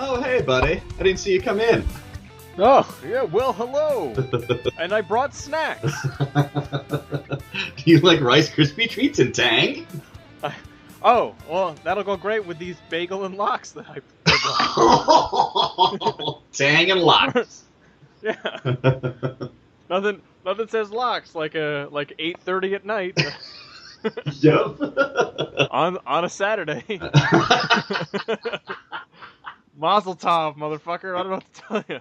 Oh, hey, buddy. I didn't see you come in. Oh, yeah, well, hello. And I brought snacks. Do you like Rice Krispie treats and Tang? Oh, well, that'll go great with these bagel and lox that I brought. Tang and lox. Yeah. Nothing says lox like 8:30 at night. Yep. on a Saturday. Mazel tov, motherfucker. I don't know what to tell you.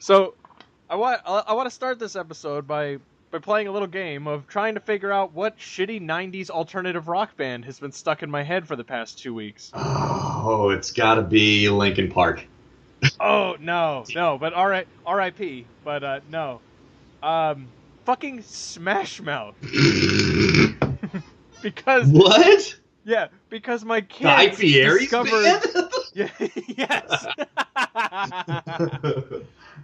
So, I want to start this episode by playing a little game of trying to figure out what shitty 90s alternative rock band has been stuck in my head for the past 2 weeks. Oh, it's gotta be Linkin Park. Oh, no, but R.I.P., but no. Fucking Smash Mouth. Because... What? Yeah, because my kids Guy Fieri's discovered... band? Yeah, yes.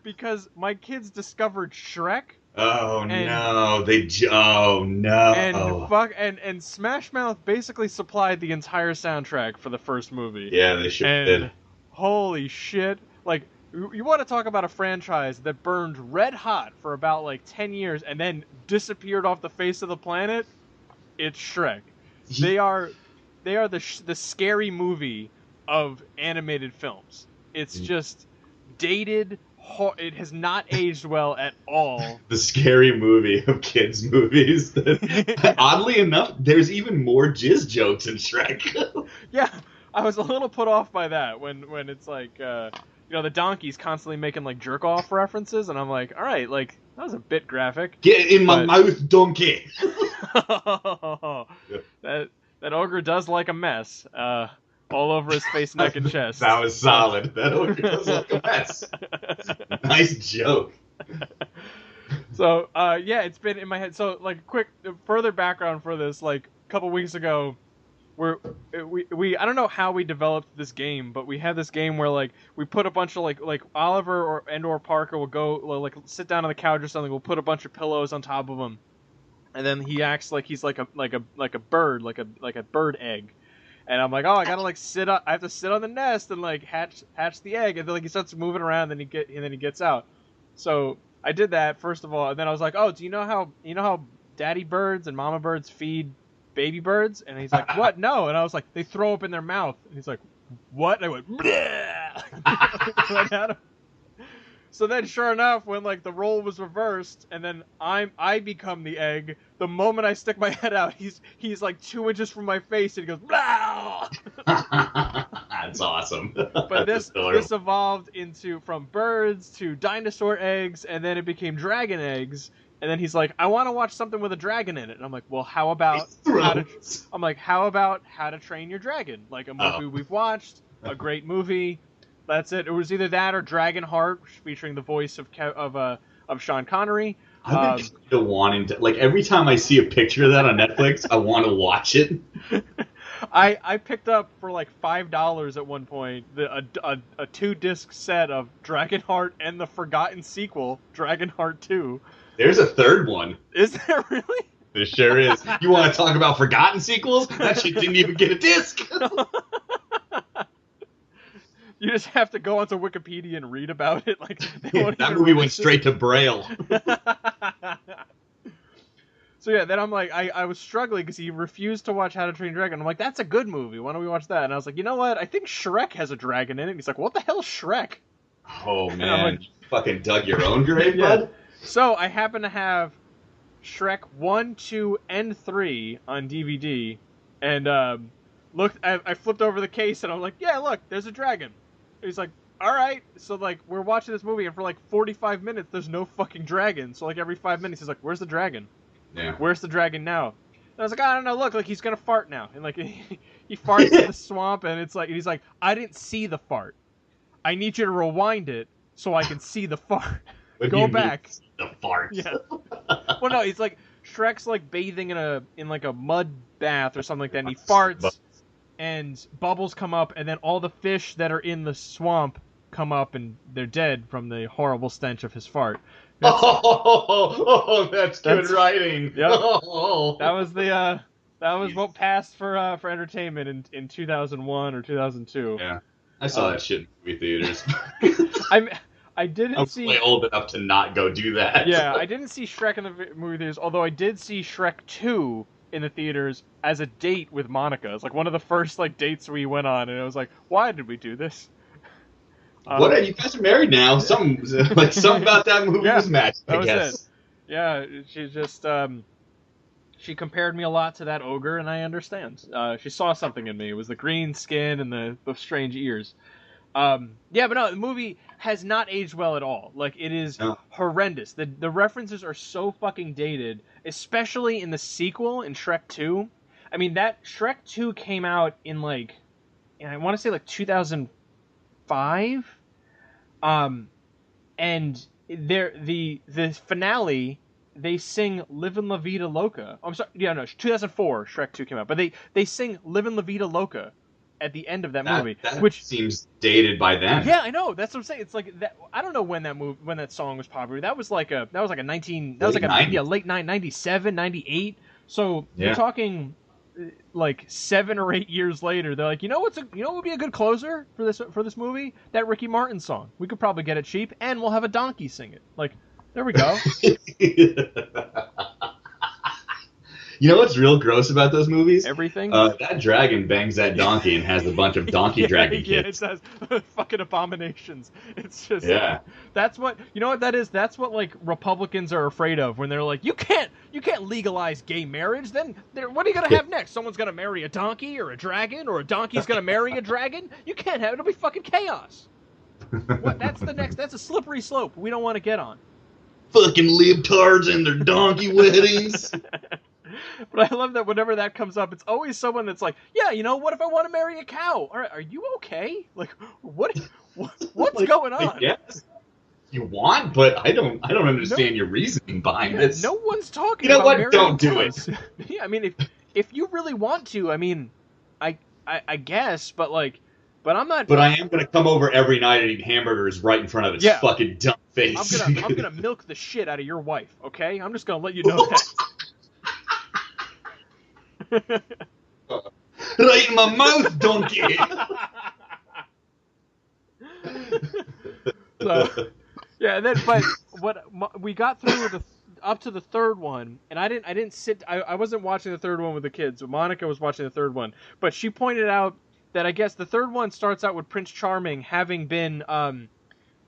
Because my kids discovered Shrek. Oh, and, no. Oh, no. And Smash Mouth basically supplied the entire soundtrack for the first movie. Yeah, they sure did. Holy shit. Like, you want to talk about a franchise that burned red hot for about, 10 years and then disappeared off the face of the planet? It's Shrek. They are the scary movie of animated films. It's just dated. It has not aged well at all. The scary movie of kids' movies. Oddly enough, there's even more jizz jokes in Shrek. Yeah, I was a little put off by that when it's the donkey's constantly making jerk off references, and I'm like, all right, that was a bit graphic. Get in my mouth, donkey. That ogre does like a mess. All over his face, neck, and chest. That was solid. That ogre does like a mess. Nice joke. So, yeah, it's been in my head. So, quick further background for this. A couple weeks ago, we I don't know how we developed this game, but we had this game where we put a bunch of Oliver or Parker will go sit down on the couch or something. We'll put a bunch of pillows on top of him, and then he acts like he's like a bird, like a bird egg. And I'm like, oh, I gotta sit up. I have to sit on the nest and hatch the egg. And then he starts moving around, and then he gets out. So I did that first of all, and then I was like, oh, do you know how daddy birds and mama birds feed baby birds? And he's like, what? No. And I was like, they throw up in their mouth. And he's like, what? And I went, bleh. So then, sure enough, when the role was reversed, and then I become the egg. The moment I stick my head out, he's 2 inches from my face, and he goes, blah! That's awesome. But this evolved from birds to dinosaur eggs, and then it became dragon eggs. And then he's like, I want to watch something with a dragon in it. And I'm like, well, how about How to Train Your Dragon? A movie we've watched, a great movie. That's it. It was either that or Dragonheart, featuring the voice of Sean Connery. I've been wanting to every time I see a picture of that on Netflix, I want to watch it. I picked up for $5 at one point a 2-disc set of Dragonheart and the forgotten sequel, Dragonheart 2. There's a third one. Is there really? There sure is. You want to talk about forgotten sequels? That shit didn't even get a disc. You just have to go onto Wikipedia and read about it. That movie went straight to Braille. So yeah, then I'm like, I was struggling because he refused to watch How to Train Your Dragon. I'm like, that's a good movie. Why don't we watch that? And I was like, you know what? I think Shrek has a dragon in it. And he's like, what the hell's Shrek? Oh man, you fucking dug your own grave, bud. So I happen to have Shrek 1, 2, and 3 on DVD, and I flipped over the case and I'm like, yeah, look, there's a dragon. He's like, all right. So we're watching this movie, and for 45 minutes there's no fucking dragon. So every 5 minutes he's like, where's the dragon? Yeah. Where's the dragon now? And I was like, I don't know. Look, he's gonna fart now. And he farts in the swamp, and he's like, I didn't see the fart. I need you to rewind it so I can see the fart. Go back. The fart. Yeah. Well, no, it's Shrek's bathing in a mud bath or something like that, and he farts. And bubbles come up, and then all the fish that are in the swamp come up, and they're dead from the horrible stench of his fart. That's good writing. Yep. Oh. That was the That was what passed for entertainment in 2001 or 2002. Yeah, I saw that shit in movie theaters. I I didn't I'm see. way old enough to not go do that. Yeah, I didn't see Shrek in the movie theaters, although I did see Shrek 2 in the theaters as a date with Monica. It's like one of the first like dates we went on, and it was like, why did we do this? What are you guys are married now? Something about that movie was magic, that I was guess. it. Yeah, she just she compared me a lot to that ogre, and I understand. She saw something in me. It was the green skin and the strange ears. Yeah, but no, the movie has not aged well at all. Like, it is horrendous. The references are so fucking dated, especially in the sequel in Shrek 2. I mean, that Shrek 2 came out in like, I want to say like 2005. And the finale, they sing "Livin' La Vida Loca." Oh, I'm sorry, yeah, no, 2004 Shrek 2 came out, but they sing "Livin' La Vida Loca" at the end of that movie, which seems dated by then. Yeah, I know. That's what I'm saying. It's like that. I don't know when that song was popular. That was like a late 97, 98. So you're talking like 7 or 8 years later. They're like, what would be a good closer for this movie? That Ricky Martin song. We could probably get it cheap, and we'll have a donkey sing it. Like, there we go. You know what's real gross about those movies? Everything. That dragon bangs that donkey and has a bunch of donkey dragon kids. Yeah, it says fucking abominations. It's just that's what that is. That's what like Republicans are afraid of when they're like, you can't legalize gay marriage. Then what are you gonna have next? Someone's gonna marry a donkey or a dragon, or a donkey's gonna marry a dragon. You can't have it. It'll be fucking chaos. That's the next. That's a slippery slope we don't want to get on. Fucking libtards and their donkey weddings. But I love that whenever that comes up, it's always someone that's like, yeah, what if I want to marry a cow? All right, are you okay? Like, what's going on? Yes, you want, but I don't understand your reasoning behind this. No one's talking about marrying Don't cows. do it. Yeah, I mean, if you really want to, I mean, I guess, but I'm not. But I am gonna come over every night and eat hamburgers right in front of its fucking dumb face. I'm gonna milk the shit out of your wife. Okay, I'm just gonna let you know that. Right in my mouth, donkey. So, yeah, and then we got through up to the third one, and I wasn't watching the third one with the kids. Monica was watching the third one, but she pointed out that I guess the third one starts out with Prince Charming having been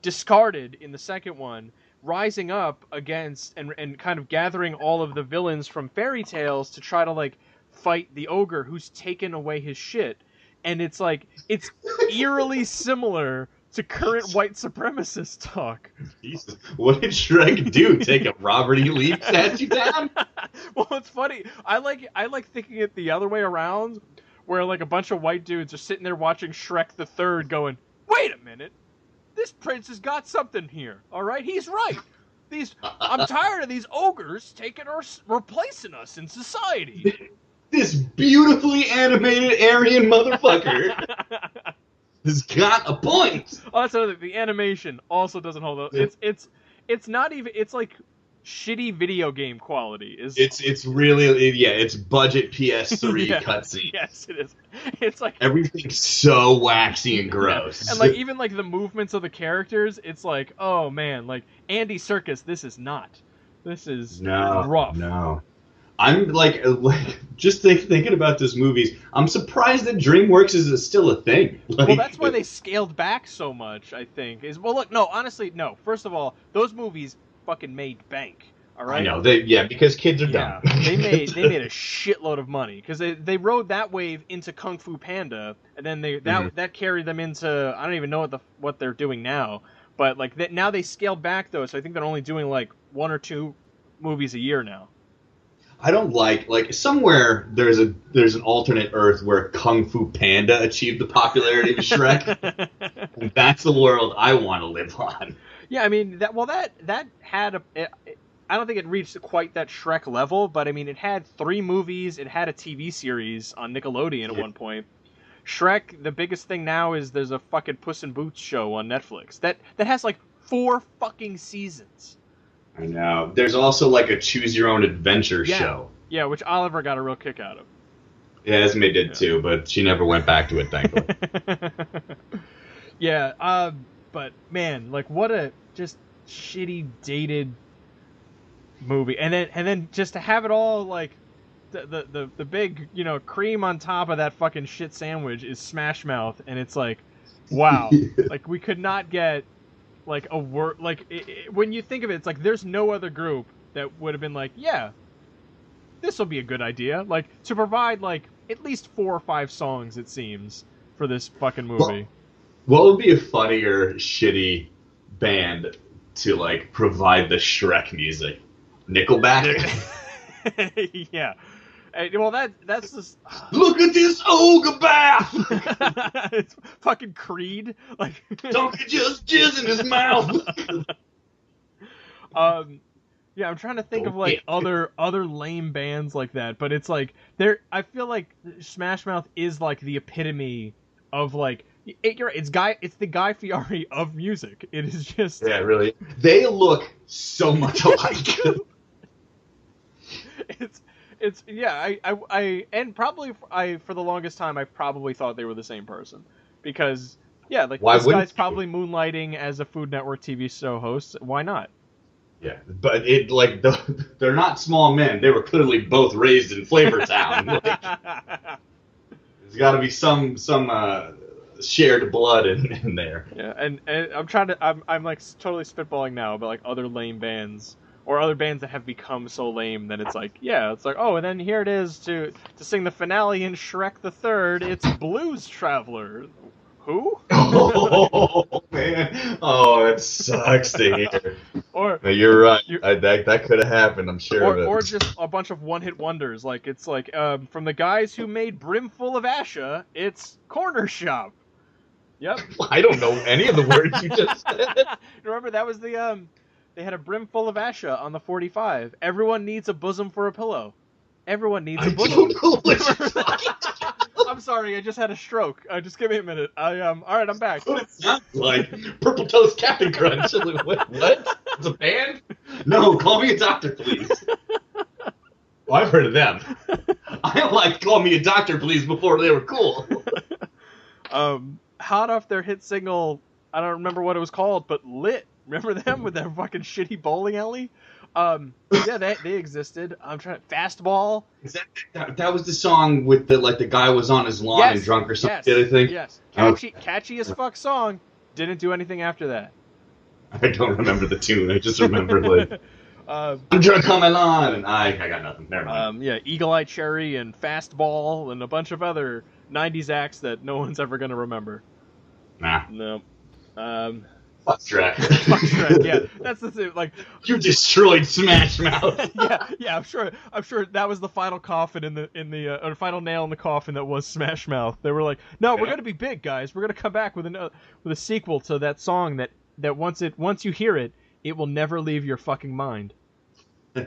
discarded in the second one, rising up against and kind of gathering all of the villains from fairy tales to try to like fight the ogre who's taken away his shit. And it's like, it's eerily similar to current white supremacist talk. Jesus. What did Shrek do? Take a Robert E. Lee statue down? Well, it's funny. I like thinking it the other way around, where like a bunch of white dudes are sitting there watching Shrek the Third going, wait a minute, this prince has got something here. All right, he's right. I'm tired of these ogres replacing us in society. This beautifully animated Aryan motherfucker has got a point. Oh, that's another thing. The animation also doesn't hold up. It's not even. It's like shitty video game quality. It's really it's budget PS3 cutscene. Yes, it is. It's like everything's so waxy and gross. And like even like the movements of the characters, it's like, oh man, like Andy Serkis. This is rough. No. I'm like just thinking about this movies. I'm surprised that DreamWorks is still a thing. Like, well, that's why they scaled back so much. I think honestly, no. First of all, those movies fucking made bank. All right. I know because kids are dumb. they made a shitload of money because they rode that wave into Kung Fu Panda, and then that carried them into I don't even know what they're doing now. But like now they scaled back though, so I think they're only doing like 1 or 2 movies a year now. I don't like somewhere there's an alternate Earth where Kung Fu Panda achieved the popularity of Shrek, and that's the world I want to live on. Yeah, I mean that had I don't think it reached quite that Shrek level, but I mean it had 3 movies, it had a TV series on Nickelodeon at one point. Shrek, the biggest thing now is there's a fucking Puss in Boots show on Netflix that has like 4 fucking seasons. I know. There's also like a choose your own adventure show. Yeah, which Oliver got a real kick out of. Yeah, Esme did too, but she never went back to it, thankfully. Yeah, but man, like what a just shitty dated movie, and then just to have it all like the big cream on top of that fucking shit sandwich is Smash Mouth, and it's like, wow, like we could not get like a word like when you think of it, it's like there's no other group that would have been like, yeah, this will be a good idea, like to provide like at least 4 or 5 songs it seems for this fucking movie. What would be a funnier shitty band to like provide the Shrek music? Nickelback. Yeah. Well, that's just Look at this ogre bath. It's fucking Creed. Like Donkey just jizz in his mouth. Yeah, I'm trying to think of like other lame bands like that, but it's like I feel like Smash Mouth is like the epitome of like it's the Guy Fieri of music. It is just really. They look so much alike. It's yeah, I and probably for the longest time I probably thought they were the same person, because yeah, like this guy's probably moonlighting as a Food Network TV show host. Why not? Yeah, but they're not small men. They were clearly both raised in Flavortown. There's got to be some shared blood in there. Yeah, and I'm like totally spitballing now about like other lame bands. Or other bands that have become so lame that it's like, yeah, it's like, oh, and then here it is to sing the finale in Shrek the Third. It's Blues Traveler. Who? Oh man! Oh, it sucks to hear. Or no, you're right. That could have happened. I'm sure of it. Or just a bunch of one-hit wonders. Like it's like from the guys who made Brimful of Asha, it's Corner Shop. Yep. I don't know any of the words you just said. Remember that was the They had a Brimful of Asha on the 45. Everyone needs a bosom for a pillow. Everyone needs a bosom. I don't know what you're talking about. I'm sorry, I just had a stroke. Just give me a minute. All right, I'm back. What it sounds like Purple Toast Captain Crunch. What? It's a band? No, call me a doctor, please. Well, I've heard of them. I liked Call Me a Doctor, Please before they were cool. Hot off their hit single, I don't remember what it was called, but Lit. Remember them with that fucking shitty bowling alley? Yeah, they existed. I'm trying. Fastball. Is that was the song with the guy was on his lawn and drunk or something? Yes, I think. Yes. Catchy as fuck song. Didn't do anything after that. I don't remember the tune. I just remember like I'm drunk on my lawn, and I got nothing. Never mind. Yeah, Eagle Eye Cherry and Fastball and a bunch of other '90s acts that no one's ever gonna remember. Nah. No. Fuck Shrek. Fuck Shrek. Yeah, that's the thing. Like you destroyed Smash Mouth. yeah. I'm sure that was the final coffin or final nail in the coffin that was Smash Mouth. They were like, no, we're gonna be big, guys. We're gonna come back with a sequel to that song that once you hear it, it will never leave your fucking mind.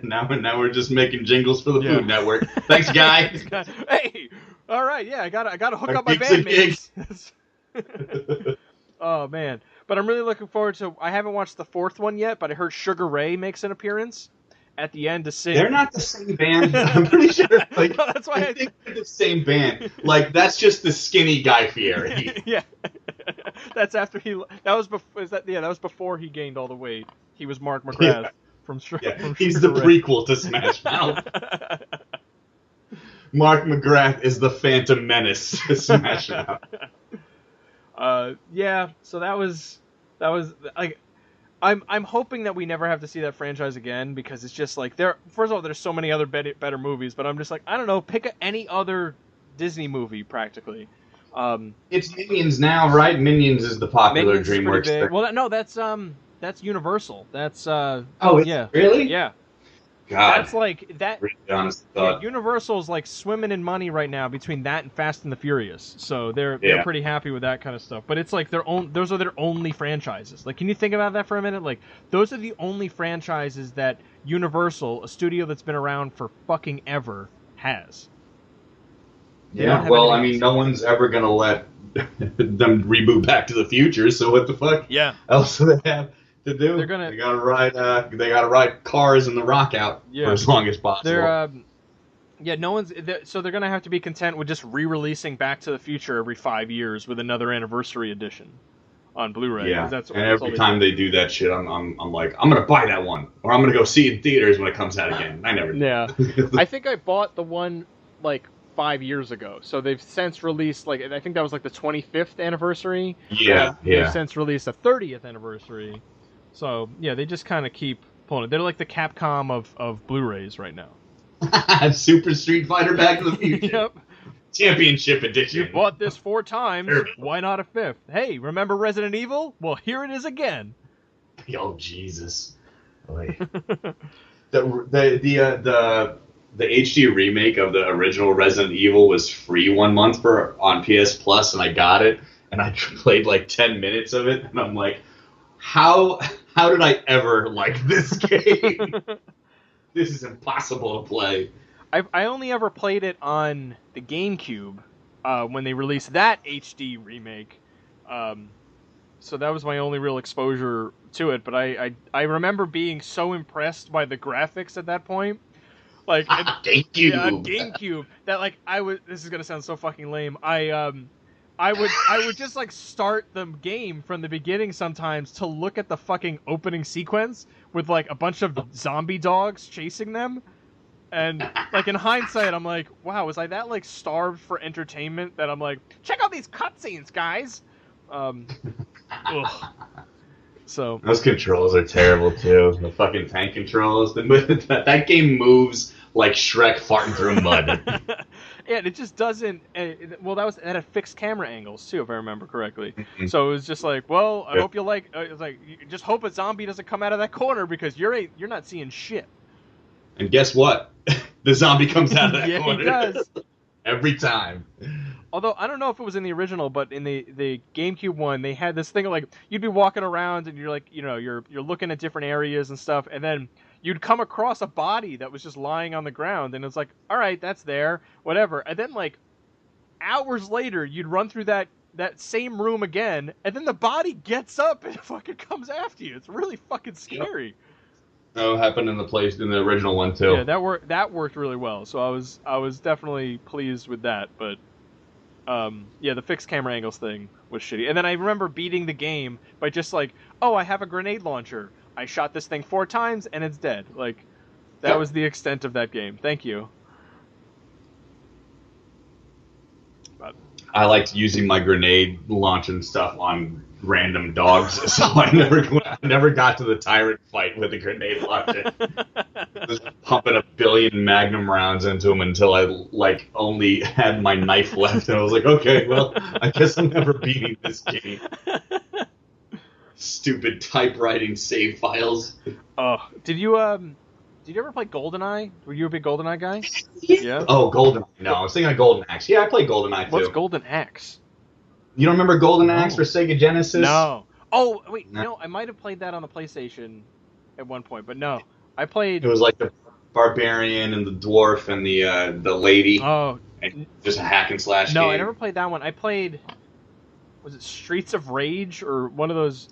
Now we're just making jingles for the Food Network. Thanks, guys. Hey, all right, yeah, I gotta hook up my bandmates. Oh man. But I'm really looking forward to. I haven't watched the 4th one yet, but I heard Sugar Ray makes an appearance at the end to sing. They're not the same band. I'm pretty sure. Like, no, that's why I think they're the same band. Like that's just the skinny Guy Fieri. Yeah, that's after he. That was before. That was before he gained all the weight. He was Mark McGrath from Shrek. Yeah. He's the prequel to Smash Mouth. Mark McGrath is the Phantom Menace to Smash Mouth. Yeah, so that was like, I'm hoping that we never have to see that franchise again, because it's just like first of all, there's so many other better movies, but I'm just like, I don't know, pick any other Disney movie practically. It's Minions now, right? Minions is the popular Minions DreamWorks thing. Well, no, that's Universal. That's yeah, really? Yeah. God, that's like that. Really honest thought. Universal's like swimming in money right now between that and Fast and the Furious, so they're pretty happy with that kind of stuff. But it's like those are their only franchises. Like, can you think about that for a minute? Like, those are the only franchises that Universal, a studio that's been around for fucking ever, has. Yeah, well, I mean, no one's ever gonna let them reboot Back to the Future, so what the fuck? Yeah. Else do they have to do? They gotta ride cars and the rock out for as long as possible. Yeah, no one's so they're gonna have to be content with just re-releasing Back to the Future every 5 years with another anniversary edition on Blu-ray. Yeah, That's and all every time they do that shit, I'm like, I'm gonna buy that one, or I'm gonna go see it in theaters when it comes out again. I never do. Yeah, I think I bought the one like 5 years ago. So they've since released like I think that was like the 25th anniversary. Yeah, They've since released a 30th anniversary. So yeah, they just kind of keep pulling it. They're like the Capcom of Blu-rays right now. Super Street Fighter Back to the Future. Yep. Championship edition. You bought this 4 times. Why not a 5th? Hey, remember Resident Evil? Well, here it is again. Oh Jesus! Wait. The HD remake of the original Resident Evil was free 1 month on PS Plus, and I got it, and I played like 10 minutes of it, and I'm like, how did I ever like this game? This is impossible to play. I only ever played it on the GameCube when they released that HD remake. So that was my only real exposure to it. But I remember being so impressed by the graphics at that point. Like GameCube. Yeah, GameCube. That like this is gonna sound so fucking lame. I would just like start the game from the beginning sometimes to look at the fucking opening sequence with like a bunch of zombie dogs chasing them. And like in hindsight, I'm like, wow, was I that like starved for entertainment that I'm like, check out these cutscenes, guys. So those controls are terrible too. The fucking tank controls. That game moves like Shrek farting through mud. Yeah, it just doesn't. Well, that had fixed camera angles too, if I remember correctly. Mm-hmm. So it was just like, well, I hope you like. It's like, you just hope a zombie doesn't come out of that corner because you're not seeing shit. And guess what? The zombie comes out of that corner. Yeah, he does. Every time. Although I don't know if it was in the original, but in the GameCube one, they had this thing of like you'd be walking around and you're like, you're looking at different areas and stuff, and then you'd come across a body that was just lying on the ground, and it's like, all right, that's there, whatever. And then like hours later, you'd run through that same room again, and then the body gets up and fucking comes after you. It's really fucking scary. Yep. Oh, happened in the original one too. Yeah, that worked really well. So I was definitely pleased with that. But yeah, the fixed camera angles thing was shitty. And then I remember beating the game by just like, oh, I have a grenade launcher. I shot this thing 4 times and it's dead. Like that was the extent of that game. Thank you. But I liked using my grenade launching stuff on random dogs, so I never got to the tyrant fight with a grenade launcher. Just pumping a billion Magnum rounds into him until I like only had my knife left, and I was like, okay, well, I guess I'm never beating this game. Stupid typewriting save files. Oh, did you ever play GoldenEye? Were you a big GoldenEye guy? Yeah. Oh, GoldenEye. No, I was thinking of Golden Axe. Yeah, I played GoldenEye too. What's Golden Axe? You don't remember Golden Axe for Sega Genesis? No. Oh, wait, no, I might have played that on the PlayStation at one point, but no. I played... It was like the barbarian and the dwarf and the lady. Oh. And just a hack and slash game. No, I never played that one. I played... Was it Streets of Rage or one of those...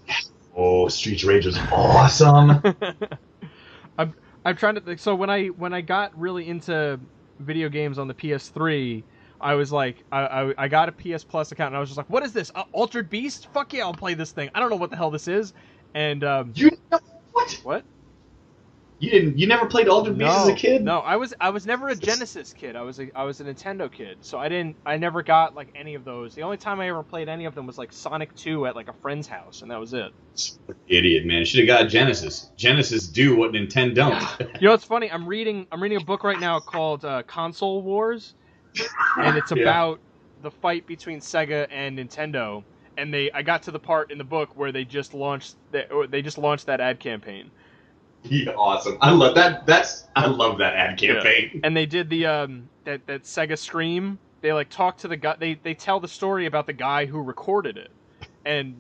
Oh, Streets of Rage was awesome. I'm trying to think. So when I got really into video games on the PS3... I was like, I got a PS Plus account, and I was just like, what is this? Altered Beast? Fuck yeah, I'll play this thing. I don't know what the hell this is. And you know what? What? You never played Altered Beast as a kid? No, I was never a Genesis kid. I was a Nintendo kid. So I never got like any of those. The only time I ever played any of them was like Sonic 2 at like a friend's house, and that was it. Idiot, man. Should have got Genesis. Genesis do what Nintendo don't. You know what's funny? I'm reading a book right now called Console Wars. And it's about the fight between Sega and Nintendo, and I got to the part in the book where they just launched that ad campaign. Yeah, awesome! I love that. I love that ad campaign. Yeah. And they did the that Sega Scream. They like talk to the guy. They tell the story about the guy who recorded it, and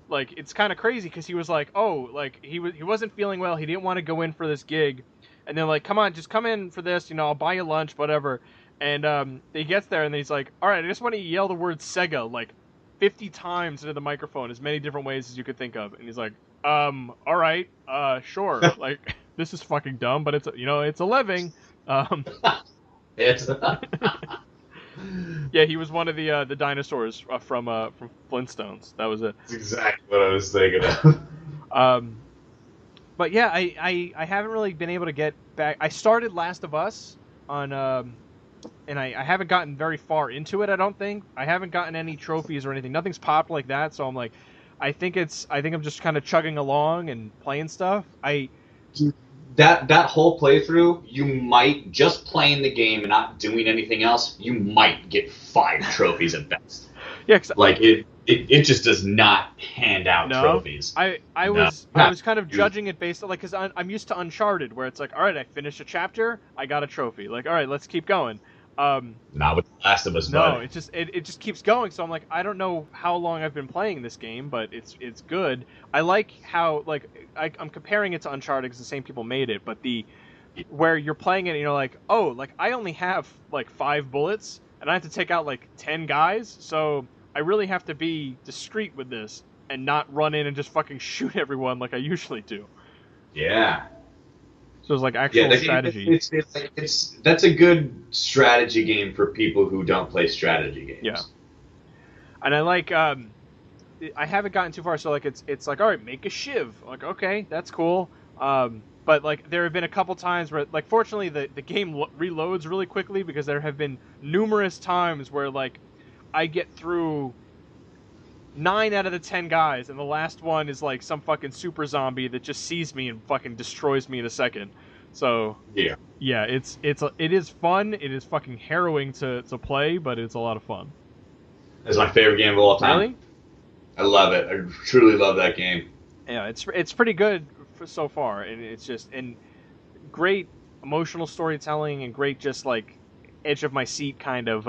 like it's kind of crazy because he was like, oh, like he wasn't feeling well. He didn't want to go in for this gig, and they're like, come on, just come in for this. I'll buy you lunch, whatever. And he gets there, and he's like, all right, I just want to yell the word Sega, like, 50 times into the microphone, as many different ways as you could think of. And he's like, all right, sure. Like, this is fucking dumb, but it's a living. It's Yeah, he was one of the dinosaurs from Flintstones. That was it. That's exactly what I was thinking of. Um, but yeah, I haven't really been able to get back. I started Last of Us on and I haven't gotten very far into it. I don't think I haven't gotten any trophies or anything. Nothing's popped like that. So I'm like, I think I'm just kind of chugging along and playing stuff. That whole playthrough, you might just playing the game and not doing anything else. You might get 5 trophies at best. Yeah, like it just does not hand out trophies. I was kind of judging it based on like because I'm used to Uncharted where it's like, all right, I finished a chapter, I got a trophy. Like, all right, let's keep going. Not with The Last of Us. No, it just keeps going. So I'm like, I don't know how long I've been playing this game, but it's good. I like how like I'm comparing it to Uncharted because the same people made it, but where you're playing it and you're like, oh, like I only have like 5 bullets and I have to take out like 10 guys, so I really have to be discreet with this and not run in and just fucking shoot everyone like I usually do. Yeah. So it's like actual strategy. That's a good strategy game for people who don't play strategy games. Yeah. And I like I haven't gotten too far, so like it's like, all right, make a shiv. Like, okay, that's cool. But like there have been a couple times where like fortunately the game reloads really quickly because there have been numerous times where like I get through 9 out of the 10 guys, and the last one is like some fucking super zombie that just sees me and fucking destroys me in a second. So yeah, it is fun. It is fucking harrowing to play, but it's a lot of fun. It's my favorite game of all time. Really? I love it. I truly love that game. Yeah, it's pretty good so far, and it's just great emotional storytelling and great just like edge of my seat kind of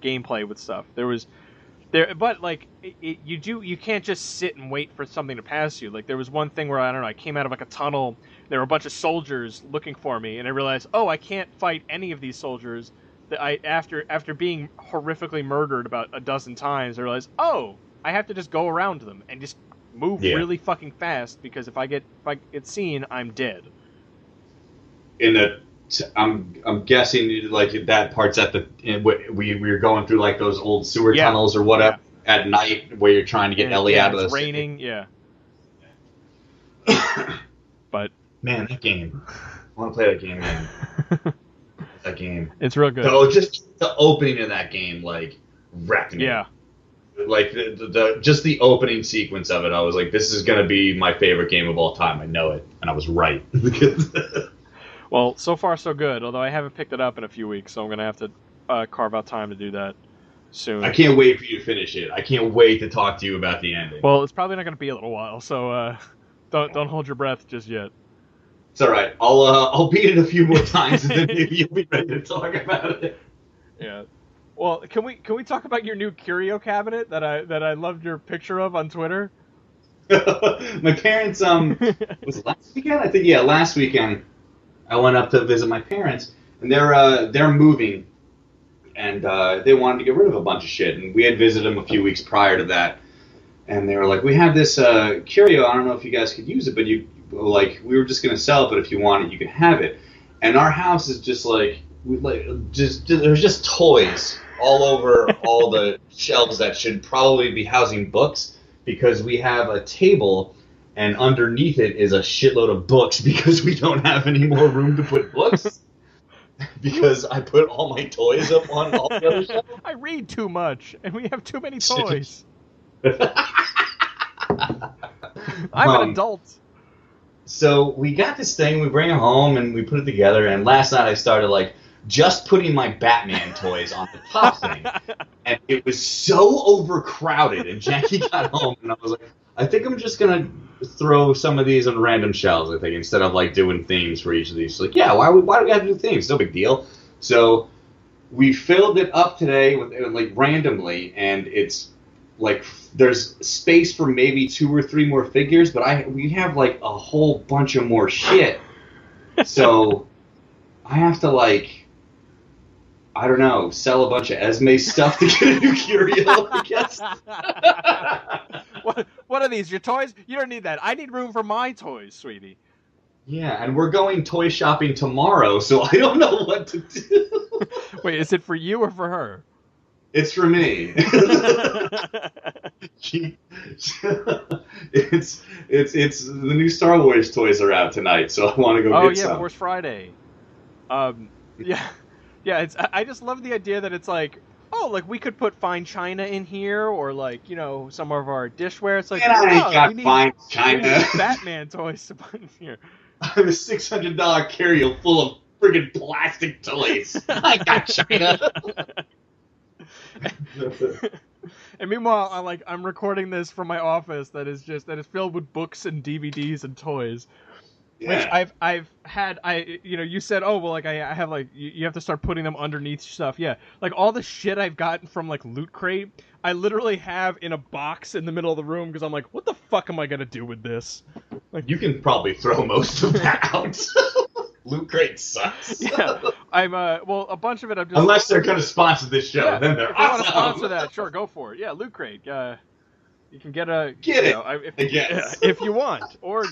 gameplay with stuff. But like you can't just sit and wait for something to pass you. Like there was one thing where I don't know, I came out of like a tunnel, there were a bunch of soldiers looking for me, and I realized, oh, I can't fight any of these soldiers. That after being horrifically murdered about a dozen times, I realized, oh, I have to just go around them and just move really fucking fast because if I get seen, I'm dead. I'm guessing like that part's at we were going through like those old sewer tunnels or whatever at night where you're trying to get Ellie out of the city. It's raining, yeah. But man, that game. I want to play that game, man. That game. It's real good. No, just the opening of that game, like, wrecked me. Yeah. Like, just the opening sequence of it, I was like, this is going to be my favorite game of all time. I know it. And I was right. Well, so far so good, although I haven't picked it up in a few weeks, so I'm going to have to carve out time to do that soon. I can't wait for you to finish it. I can't wait to talk to you about the ending. Well, it's probably not going to be a little while, so don't hold your breath just yet. It's all right. I'll beat it a few more times, and then maybe you'll be ready to talk about it. Yeah. Well, can we talk about your new curio cabinet that I loved your picture of on Twitter? My parents was it last weekend? I think last weekend I went up to visit my parents, and they're moving, and they wanted to get rid of a bunch of shit, and we had visited them a few weeks prior to that, and they were like, we have this curio. I don't know if you guys could use it, but we were just gonna sell it, but if you want it, you can have it. And our house is just there's just toys all over all the shelves that should probably be housing books, because we have a table and underneath it is a shitload of books because we don't have any more room to put books because I put all my toys up on all the other shelves. I read too much and we have too many toys. I'm an adult. So we got this thing, we bring it home and we put it together, and last night I started just putting my Batman toys on the top thing, and it was so overcrowded, and Jackie got home, and I was like, I think I'm just going to throw some of these on random shelves, I think, instead of doing themes for each of these. She's like, yeah, why do we have to do themes? No big deal. So we filled it up today with randomly, and it's there's space for maybe 2 or 3 more figures, but we have a whole bunch of more shit. So I have to I don't know, sell a bunch of Esme stuff to get a new curio, I guess. What are these? Your toys? You don't need that. I need room for my toys, sweetie. Yeah, and we're going toy shopping tomorrow, so I don't know what to do. Wait, is it for you or for her? It's for me. She, it's the new Star Wars toys are out tonight, so I want to go Oh get yeah, some. Force Friday. Yeah, yeah. I just love the idea that it's like, oh, like we could put fine china in here, or like some of our dishware. It's like, And I ain't oh, got fine we need China. Batman toys to put in here. I have a $600 carry full of friggin' plastic toys. I got China. And meanwhile, I'm recording this from my office that is filled with books and DVDs and toys. Which Yeah. I've had you said, oh well, like I have like you have to start putting them underneath stuff. Yeah, like all the shit I've gotten from like Loot Crate, I literally have in a box in the middle of the room because I'm like, what the fuck am I gonna do with this? Like, You can probably throw most of that out. Loot Crate sucks. yeah, I'm well, a bunch of it I'm just Unless they're gonna sponsor this show, yeah, then they're if they want to awesome. sponsor that, sure, go for it. Yeah, Loot Crate. You can get I guess. if you want, or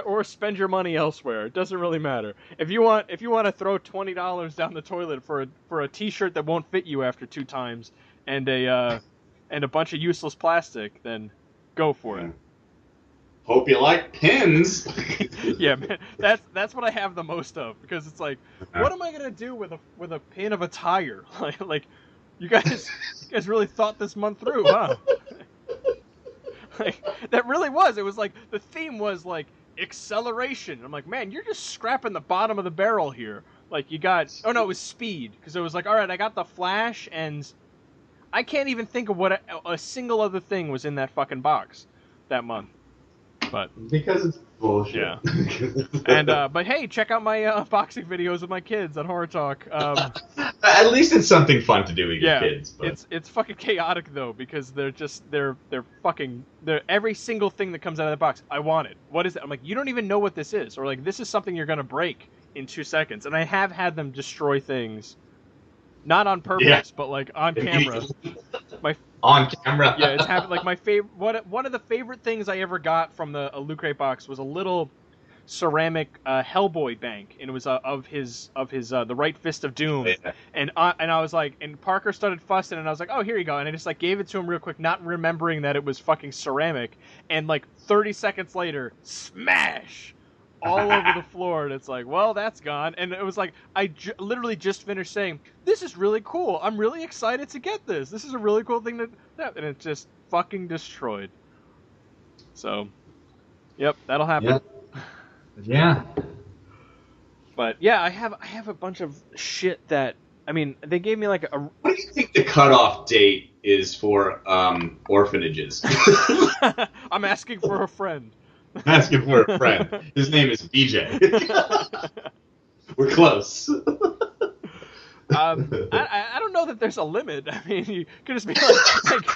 or spend your money elsewhere. It doesn't really matter. If you want to throw $20 down the toilet for a T-shirt that won't fit you after 2 times and a bunch of useless plastic, then go for it. Hope you like pins. Yeah, man, that's what I have the most of because it's like, what am I gonna do with a pin of a tire? Like, you guys really thought this month through, huh? Like, that really was. It was like the theme was like acceleration. I'm like, man, you're just scrapping the bottom of the barrel here. Like you got. Oh no, it was speed because it was like, all right, I got the Flash, and I can't even think of what a single other thing was in that fucking box that month. But because it's bullshit. Yeah. And but hey, check out my unboxing videos with my kids on Horror Talk. At least it's something fun to do with your kids. But It's fucking chaotic though because they're every single thing that comes out of the box. I want it. What is it? I'm like, you don't even know what this is, or like this is something you're gonna break in 2 seconds. And I have had them destroy things, not on purpose, but like on camera. On camera. Yeah, it's happened. Like my favorite, one of the favorite things I ever got from a Loot Crate box was a little ceramic Hellboy bank, and it was of his the Right Fist of Doom. Yeah. And I was like, and Parker started fussing, and I was like, oh, here you go, and I just like gave it to him real quick, not remembering that it was fucking ceramic, and like 30 seconds later, smash. All over the floor, and it's like, well, that's gone. And it was like, I literally just finished saying, this is really cool. I'm really excited to get this. This is a really cool thing and it's just fucking destroyed. So, yep, that'll happen. Yeah. But yeah, I have a bunch of shit that, I mean, they gave me like a. What do you think the cutoff date is for orphanages? I'm asking for a friend. Asking for a friend. His name is BJ. We're close. I don't know that there's a limit. I mean, you could just be like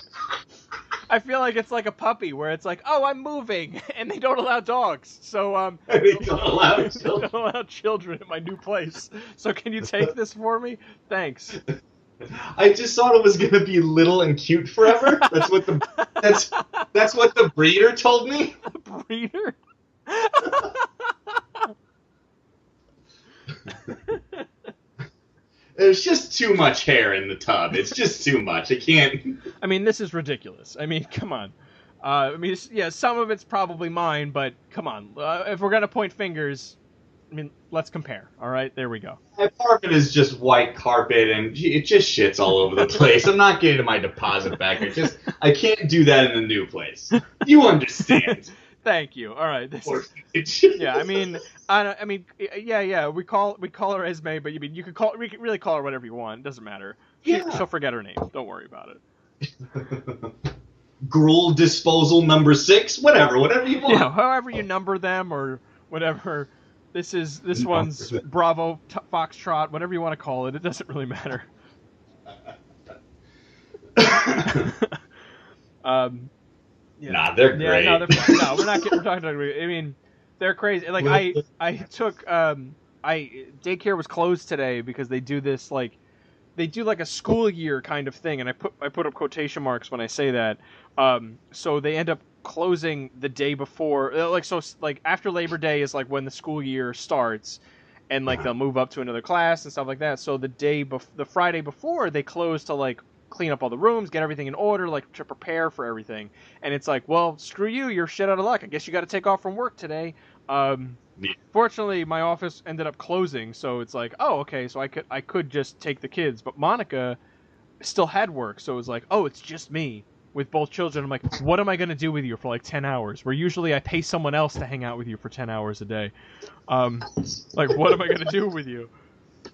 I feel like it's like a puppy where it's like, oh, I'm moving, and they don't allow dogs, so They don't allow they don't allow children at my new place. So can you take this for me? Thanks. I just thought it was gonna be little and cute forever. That's what the breeder told me. The breeder? There's just too much hair in the tub. It's just too much. I can't. I mean, this is ridiculous. I mean, come on. I mean, yeah, some of it's probably mine, but come on. If we're gonna point fingers, I mean, let's compare. All right, there we go. My apartment is just white carpet, and it just shits all over the place. I'm not getting my deposit back. I can't do that in the new place. You understand? Thank you. All right. Yeah. I mean, yeah. We call her Esme, but you can really call her whatever you want. It doesn't matter. She'll forget her name. Don't worry about it. Gruel disposal number 6. Whatever you want. Yeah. However you number them or whatever. This one's Bravo Foxtrot. Whatever you want to call it. It doesn't really matter. Yeah. Nah, they're great. Yeah, no, they're fine. No, we're talking about. I mean, they're crazy. Like I took daycare was closed today because they do this like a school year kind of thing, and I put up quotation marks when I say that. So they end up closing the day before, like, so like after Labor Day is like when the school year starts, and like they'll move up to another class and stuff like that. So the Friday before, they close to like clean up all the rooms, get everything in order, like to prepare for everything. And it's like, well, screw you, you're shit out of luck. I guess you got to take off from work today. Fortunately, my office ended up closing, so it's like, oh, okay, so I could just take the kids. But Monica still had work, so it was like, oh, it's just me with both children. I'm like, what am I gonna do with you for like 10 hours? Where usually I pay someone else to hang out with you for 10 hours a day. Like, what am I gonna do with you?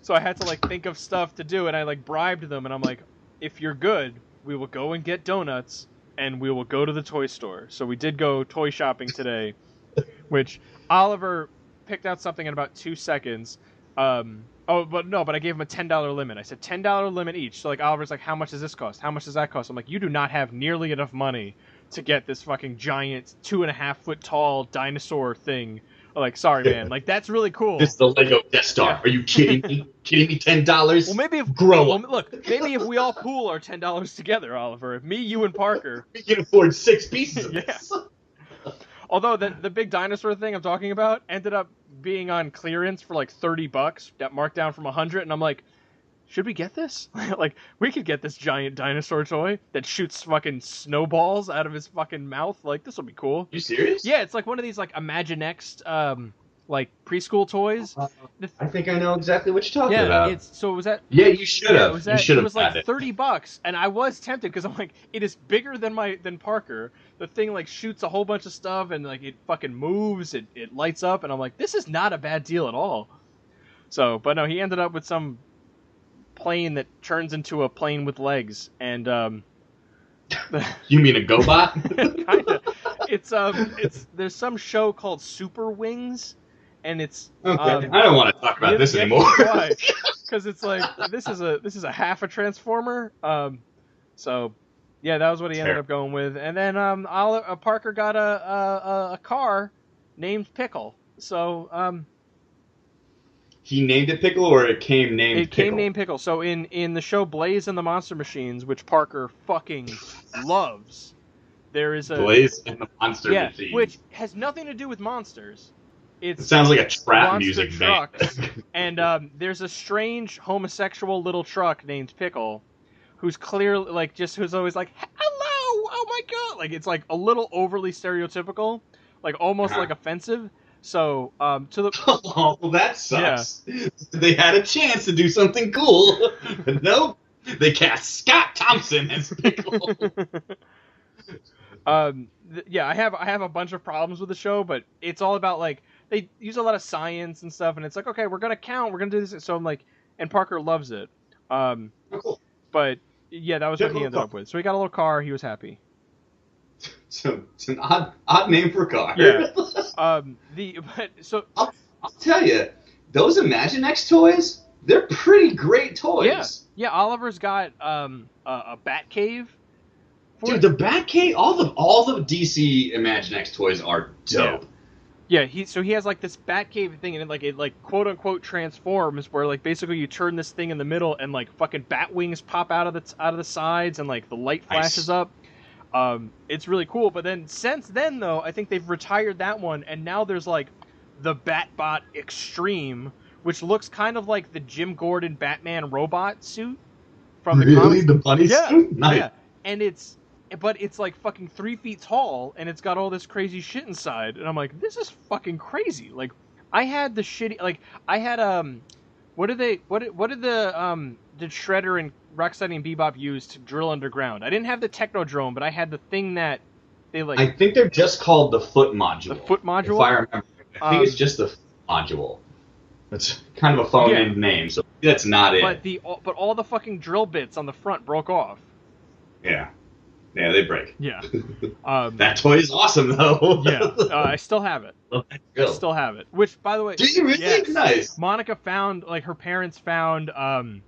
So I had to like think of stuff to do, and I like bribed them, and I'm like, if you're good, we will go and get donuts, and we will go to the toy store. So we did go toy shopping today, which Oliver picked out something in about 2 seconds. But I gave him a $10 limit. I said $10 limit each. So like Oliver's like, how much does this cost? How much does that cost? I'm like, you do not have nearly enough money to get this fucking giant 2.5 foot tall dinosaur thing. I'm like, sorry, man. Like, that's really cool. This is the Lego Death Star. Yeah. Are you kidding me? Kidding me? $10? Well, maybe if look, maybe if we all pool our $10 together, Oliver. If me, you, and Parker, we can afford 6 pieces of this. Although the big dinosaur thing I'm talking about ended up being on clearance for like $30, that marked down from 100, and I'm like, should we get this? Like, we could get this giant dinosaur toy that shoots fucking snowballs out of his fucking mouth. Like, this will be cool. You serious? Yeah, it's like one of these like Imaginext like preschool toys. I think I know exactly what you're talking about. So was that? Yeah, you should have. It was like $30, and I was tempted because I'm like, it is bigger than Parker. The thing like shoots a whole bunch of stuff, and like it fucking moves. It lights up, and I'm like, this is not a bad deal at all. So, but no, he ended up with some plane that turns into a plane with legs, and you mean a GoBot? Kinda. It's there's some show called Super Wings. And it's okay. I don't want to talk about this anymore. Why? Because it's like this is a half a transformer. So yeah, that was what he ended up going with. And then Parker got a car named Pickle. So he named it Pickle, or it came named Pickle? It came named Pickle. So in the show Blaze and the Monster Machines, which Parker fucking loves, there is a Blaze and the Monster Machines, which has nothing to do with monsters. It sounds like a trap music trucks. band. And there's a strange homosexual little truck named Pickle, who's clearly like who's always like, hello, oh my god, like it's like a little overly stereotypical, like almost like offensive. So to the oh, well, that sucks. Yeah. They had a chance to do something cool, but nope, they cast Scott Thompson as Pickle. Yeah, I have a bunch of problems with the show, but it's all about like, they use a lot of science and stuff, and it's like, okay, we're gonna do this. So I'm like, and Parker loves it. Cool. But yeah, that was what he ended up with. So he got a little car. He was happy. So it's an odd name for a car. Yeah. I'll tell you, those Imaginext toys, they're pretty great toys. Yeah. Yeah. Oliver's got a Bat Cave. Dude, the Bat Cave, all the DC Imaginext toys are dope. Yeah, he has like this Batcave thing, and it quote unquote transforms, where like basically you turn this thing in the middle, and like fucking bat wings pop out of the sides, and like the light flashes up. It's really cool. But then since then though, I think they've retired that one, and now there's like the Batbot Extreme, which looks kind of like the Jim Gordon Batman robot suit from the comics. The bunny suit? Nice. Yeah, and it's like fucking 3 feet tall, and it's got all this crazy shit inside, and I'm like, this is fucking crazy. Like, I had the shitty, like, I had did Shredder and Rocksteady and Bebop use to drill underground? I didn't have the Technodrome, but I had the thing that they like. I think they're just called the foot module. The foot module. If I remember, I think it's just the foot module. That's kind of a phone name, so that's not it. But all the fucking drill bits on the front broke off. Yeah. Yeah, they break. Yeah. That toy is awesome, though. Yeah, I still have it. I still have it. Which, by the way... Do you really? Yes, nice. Monica found, like, her parents found a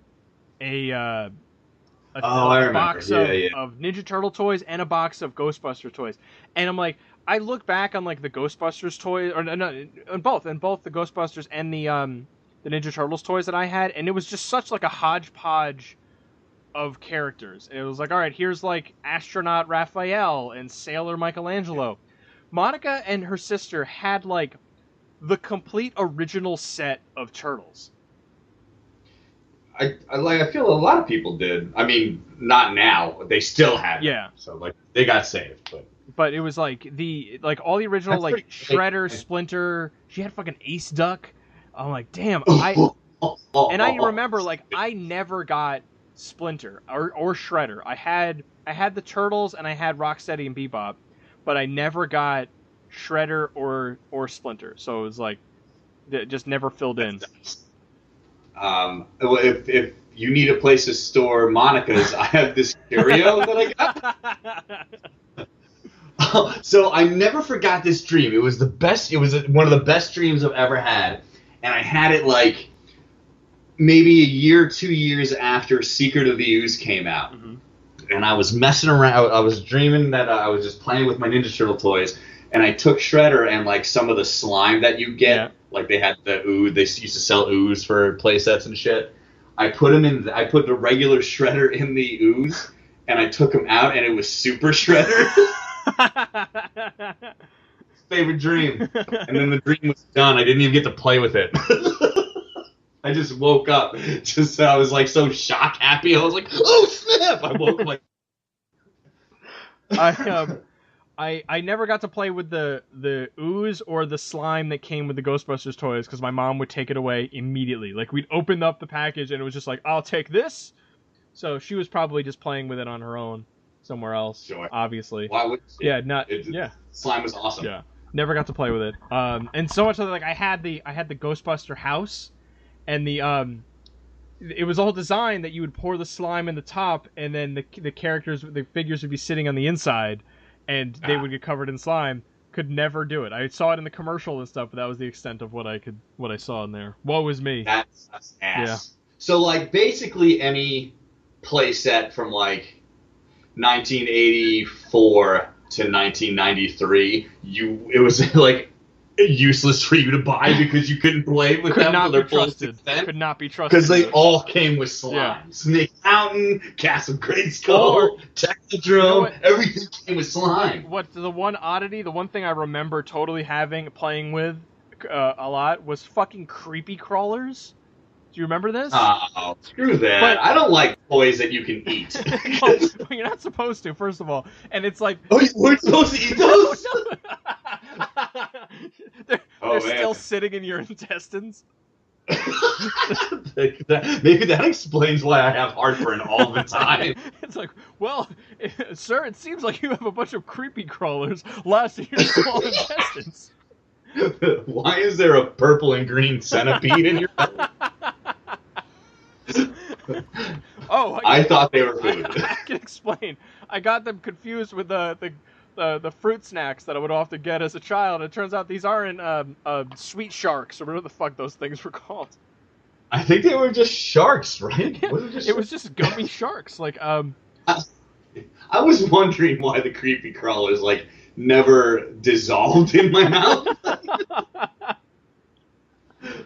box of Ninja Turtle toys and a box of Ghostbuster toys. And I'm like, I look back on, like, the Ghostbusters toys, or no, on both the Ghostbusters and the Ninja Turtles toys that I had, and it was just such, like, a hodgepodge of characters. It was like, all right, here's like astronaut Raphael and sailor Michelangelo. Monica and her sister had like the complete original set of turtles. I feel a lot of people did. I mean, not now. They still had them. Yeah. So like they got saved, but it was like all the original That's like pretty Shredder, great. Splinter. She had fucking Ace Duck. I'm like, damn. I remember like I never got Splinter or Shredder. I had the Turtles and I had Rocksteady and Bebop, but I never got Shredder or Splinter. So it was like it just never filled in. If you need a place to store Monica's, I have this curio that I got. So I never forgot this dream. It was the best. It was one of the best dreams I've ever had, and I had it like maybe a year, 2 years after Secret of the Ooze came out. Mm-hmm. And I was messing around. I was dreaming that I was just playing with my Ninja Turtle toys, and I took Shredder and like some of the slime that you get. Yeah. Like they had the ooze. They used to sell ooze for play sets and shit. I put the regular Shredder in the ooze, and I took him out, and it was Super Shredder. Favorite dream. And then the dream was done. I didn't even get to play with it. I just woke up. I was like so shock happy. I was like, oh snap! I woke like. I never got to play with the ooze or the slime that came with the Ghostbusters toys because my mom would take it away immediately. Like we'd open up the package and it was just like, I'll take this. So she was probably just playing with it on her own somewhere else. Sure. Obviously. Why would she? Yeah. Slime was awesome. Yeah. Never got to play with it. And so much so that like I had the Ghostbuster house, and it was all designed that you would pour the slime in the top, and then the figures would be sitting on the inside. And they would get covered in slime. Could never do it. I saw it in the commercial and stuff, but that was the extent of what I saw in there. Woe is me. That's ass. Yeah. So like basically any play set from like 1984 to 1993, it was like useless for you to buy because you couldn't play with them to their fullest extent. Could not be trusted. Because they all came with slime. Yeah. Snake Mountain, Castle Grayskull, Technodrome, everything came with slime. The one thing I remember totally playing with a lot was fucking creepy crawlers. Do you remember this? Oh, screw that. But I don't like toys that you can eat. Well, you're not supposed to, first of all. And it's like... Oh, you weren't supposed to eat those? They're still sitting in your intestines. Maybe that explains why I have heartburn all the time. It's like, well, sir, it seems like you have a bunch of creepy crawlers lodged in your small intestines. Why is there a purple and green centipede in your belly? I thought they were food. I can explain. I got them confused with the fruit snacks that I would often get as a child. It turns out these aren't sweet sharks or whatever the fuck those things were called. I think they were just sharks, right? Yeah, it was just gummy sharks. Like I was wondering why the creepy crawlers like never dissolved in my mouth.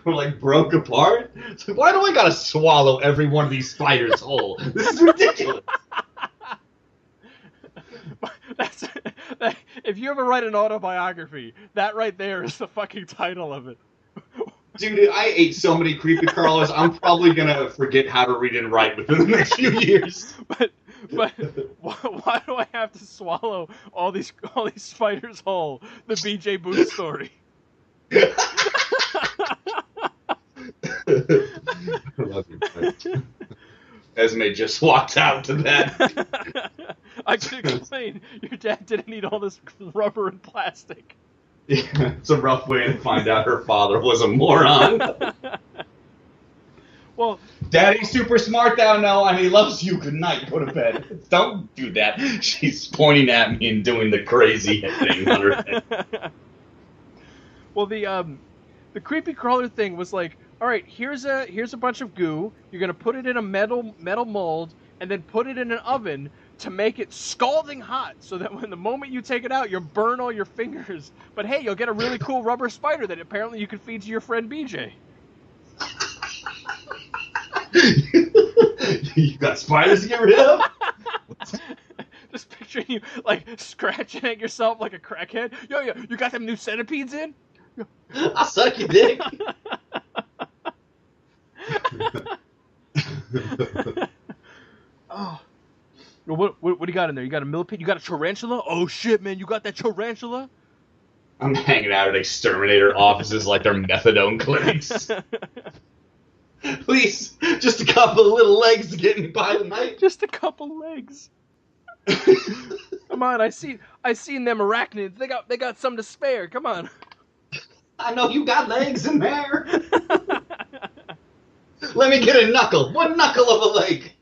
Or like broke apart. It's like, why do I gotta swallow every one of these spiders whole? This is ridiculous. If you ever write an autobiography, that right there is the fucking title of it. Dude, I ate so many creepy crawlers, I'm probably gonna forget how to read and write within the next few years. But why do I have to swallow all these spiders whole? The BJ Booth story. I love you. Esme just walked out to that. I can explain. Your dad didn't need all this rubber and plastic. Yeah, it's a rough way to find out her father was a moron. Well, Daddy's super smart down now, and he loves you. Good night. Go to bed. Don't do that. She's pointing at me and doing the crazy thing on her head. Well, the creepy crawler thing was like, all right, here's a bunch of goo. You're gonna put it in a metal mold, and then put it in an oven to make it scalding hot, so that when the moment you take it out, you'll burn all your fingers. But hey, you'll get a really cool rubber spider that apparently you can feed to your friend BJ. You got spiders to get rid of? Just picturing you like scratching at yourself like a crackhead. Yo, you got them new centipedes in? I'll suck your dick. Oh. What do you got in there? You got a millipede? You got a tarantula? Oh shit, man! You got that tarantula? I'm hanging out at exterminator offices like they're methadone clinics. Please, just a couple of little legs to get me by the night. Just a couple legs. Come on, I seen them arachnids. They got some to spare. Come on. I know you got legs in there. Let me get a knuckle. One knuckle of a leg.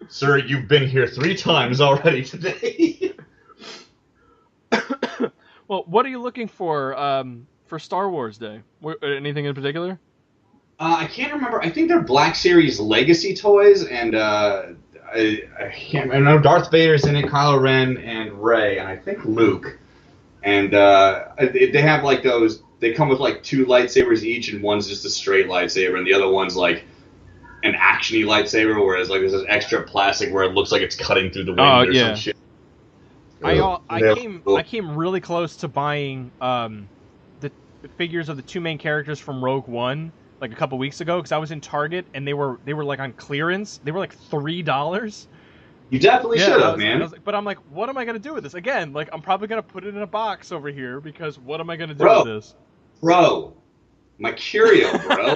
Sir, you've been here 3 times already today. Well, what are you looking for Star Wars Day? Anything in particular? I can't remember. I think they're Black Series Legacy toys, and I know Darth Vader's in it, Kylo Ren, and Rey, and I think Luke. And they have like those. They come with like 2 lightsabers each, and one's just a straight lightsaber, and the other one's like an actiony lightsaber, whereas like there's this extra plastic where it looks like it's cutting through the wind or some shit. I came really close to buying the figures of the 2 main characters from Rogue One like a couple weeks ago because I was in Target and they were like on clearance. They were like $3. You definitely should have, man. But I'm like, what am I gonna do with this? Again, like I'm probably gonna put it in a box over here because what am I gonna do with this? Bro, my curio, bro.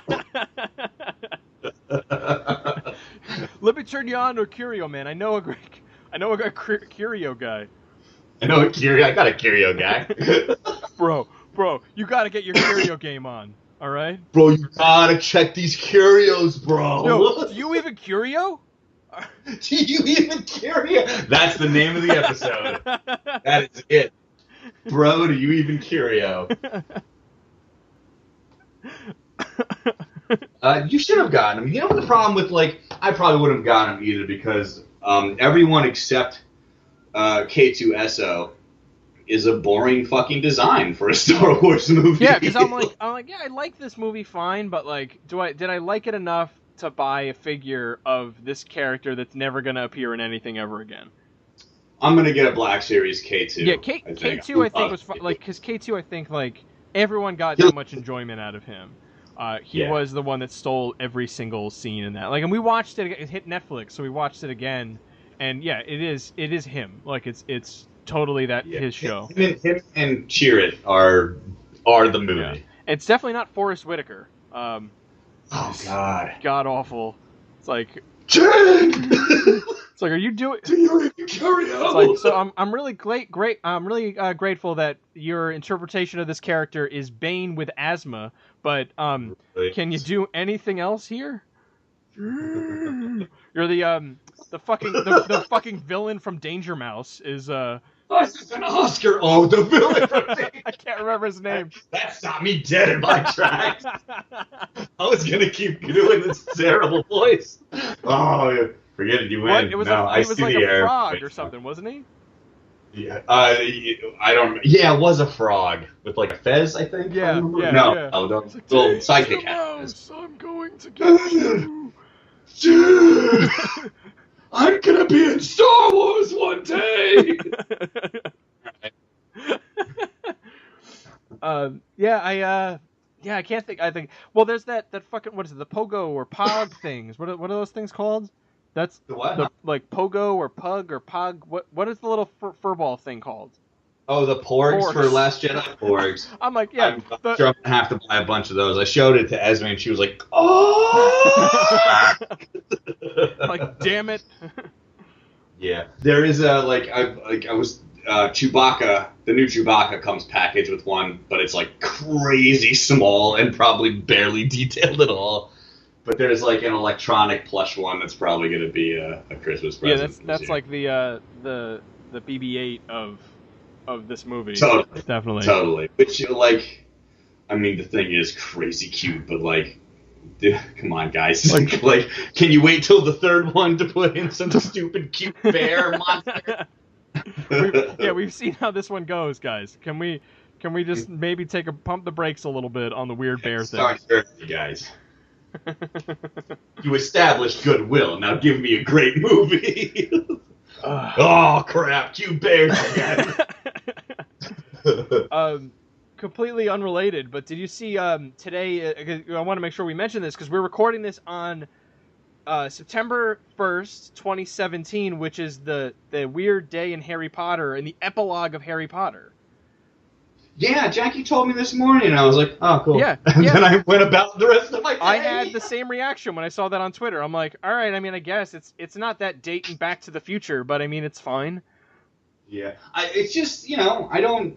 Let me turn you on to a curio, man. I know a curio guy. I know a curio. I got a curio guy. Bro, you gotta get your curio game on. All right. Bro, you gotta check these curios, bro. Yo, do you even curio? Do you even curio? That's the name of the episode. That is it. Bro, do you even curio? You should have gotten them. You know the problem with, like, I probably wouldn't have gotten them either because everyone except K2SO is a boring fucking design for a Star Wars movie. Yeah, because I'm like, yeah, I like this movie fine, but like, did I like it enough to buy a figure of this character that's never gonna appear in anything ever again? I'm gonna get a Black Series K2. Yeah, K2 I think was fun, like because K2 I think like everyone got that much enjoyment out of him. He was the one that stole every single scene in that. Like, and we watched it. It hit Netflix, so we watched it again. And yeah, it is him. Like it's totally his show. Him and Cheer It are the movie. Yeah. It's definitely not Forrest Whitaker. Oh God. God awful. It's like. It's like, are you doing? Do you even curio? It's like, so I'm really I'm really grateful that your interpretation of this character is Bane with asthma. But can you do anything else here? You're the fucking villain from Danger Mouse is This is an Oscar. Oh, the villain from Danger. I can't remember his name. That stopped me dead in my tracks. I was gonna keep doing this terrible voice. Oh, forget it. You win. It was no, he was like a frog or something, wasn't he? Yeah, I don't. Yeah, it was a frog with like a fez, I think. Yeah, no, the like, sidekick hat. I'm going to get you. Dude, I'm gonna be in Star Wars one day. I can't think. I think. Well, there's that fucking what is it? The pogo or pog things. What are those things called? That's the what? Like pogo or pug or pog. What is the little furball thing called? Oh, the porgs for Last Jedi porgs. I'm like, yeah. I'm sure I'm gonna have to buy a bunch of those. I showed it to Esme and she was like, "Oh!" Like, damn it. Yeah, there is a Chewbacca. The new Chewbacca comes packaged with one, but it's like crazy small and probably barely detailed at all. But there's like an electronic plush one that's probably going to be a Christmas present. Yeah, that's like the BB-8 of this movie. Totally, definitely. Totally. Which like, I mean, the thing is crazy cute, but like, dude, come on, guys. Like, can you wait till the third one to put in some stupid cute bear monster? We've seen how this one goes, guys. Can we just maybe pump the brakes a little bit on the weird bear thing? Sorry, you guys. You established goodwill. Now give me a great movie. Oh crap! Cute bears again. Completely unrelated, but did you see today? I want to make sure we mention this because we're recording this on September 1st, 2017, which is the weird day in Harry Potter and the epilogue of Harry Potter. Yeah, Jackie told me this morning, and I was like, oh, cool. Yeah, and then I went about the rest of my day. I had the same reaction when I saw that on Twitter. I'm like, all right, I mean, I guess it's not that dating Back to the Future, but I mean, it's fine. Yeah, it's just, I don't...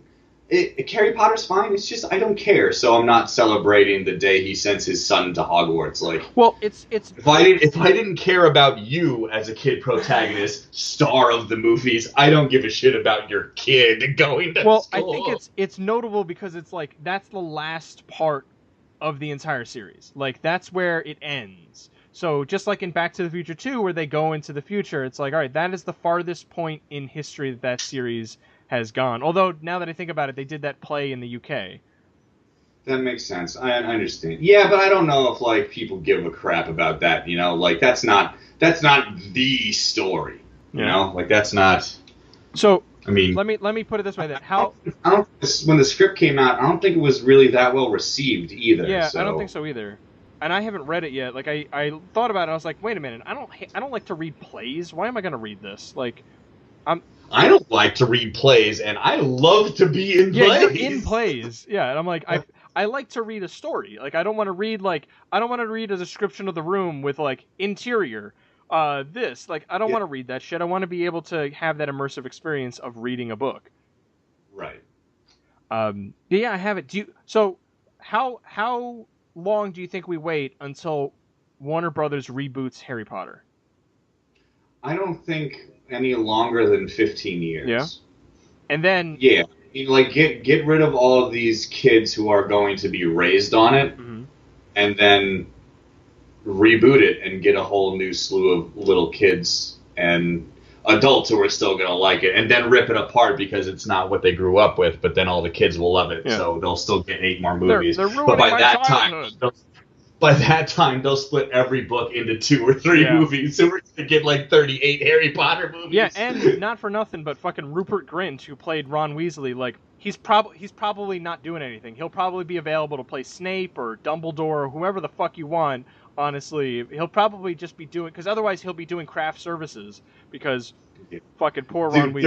Harry Potter's fine. It's just I don't care, so I'm not celebrating the day he sends his son to Hogwarts. Like, well, it's if I didn't care about you as a kid protagonist, star of the movies, I don't give a shit about your kid going to school. Well, I think it's notable because it's like that's the last part of the entire series. Like that's where it ends. So just like in Back to the Future 2, where they go into the future, it's like, all right, that is the farthest point in history that series has gone. Although, now that I think about it, they did that play in the UK. That makes sense. I understand. Yeah, but I don't know if, like, people give a crap about that, Like, that's not the story, you know? Like, that's not... So, I mean... Let me put it this way, then. When the script came out, I don't think it was really that well received, either. Yeah, so. I don't think so, either. And I haven't read it yet. Like, I thought about it, and I was like, wait a minute, I don't like to read plays. Why am I going to read this? Like, I don't like to read plays, and I love to be in plays. Yeah, you're in plays. Yeah, and I'm like, I like to read a story. Like, I don't want to read a description of the room with, like, interior, this. Like, I don't want to read that shit. I want to be able to have that immersive experience of reading a book. Right. Yeah, I have it. So, how long do you think we wait until Warner Brothers reboots Harry Potter? I don't think any longer than 15 years. Yeah. And then... Yeah. Like, get rid of all of these kids who are going to be raised on it, and then reboot it and get a whole new slew of little kids and adults who are still going to like it, and then rip it apart because it's not what they grew up with, but then all the kids will love it, so they'll still get 8 more movies. They're ruining but by my that childhood. time... By that time, they'll split every book into 2 or 3 movies, so we're gonna get like 38 Harry Potter movies. Yeah, and not for nothing, but fucking Rupert Grint, who played Ron Weasley, like he's probably not doing anything. He'll probably be available to play Snape or Dumbledore or whoever the fuck you want. Honestly, he'll probably just be doing because otherwise he'll be doing craft services because fucking poor Ron Weasley.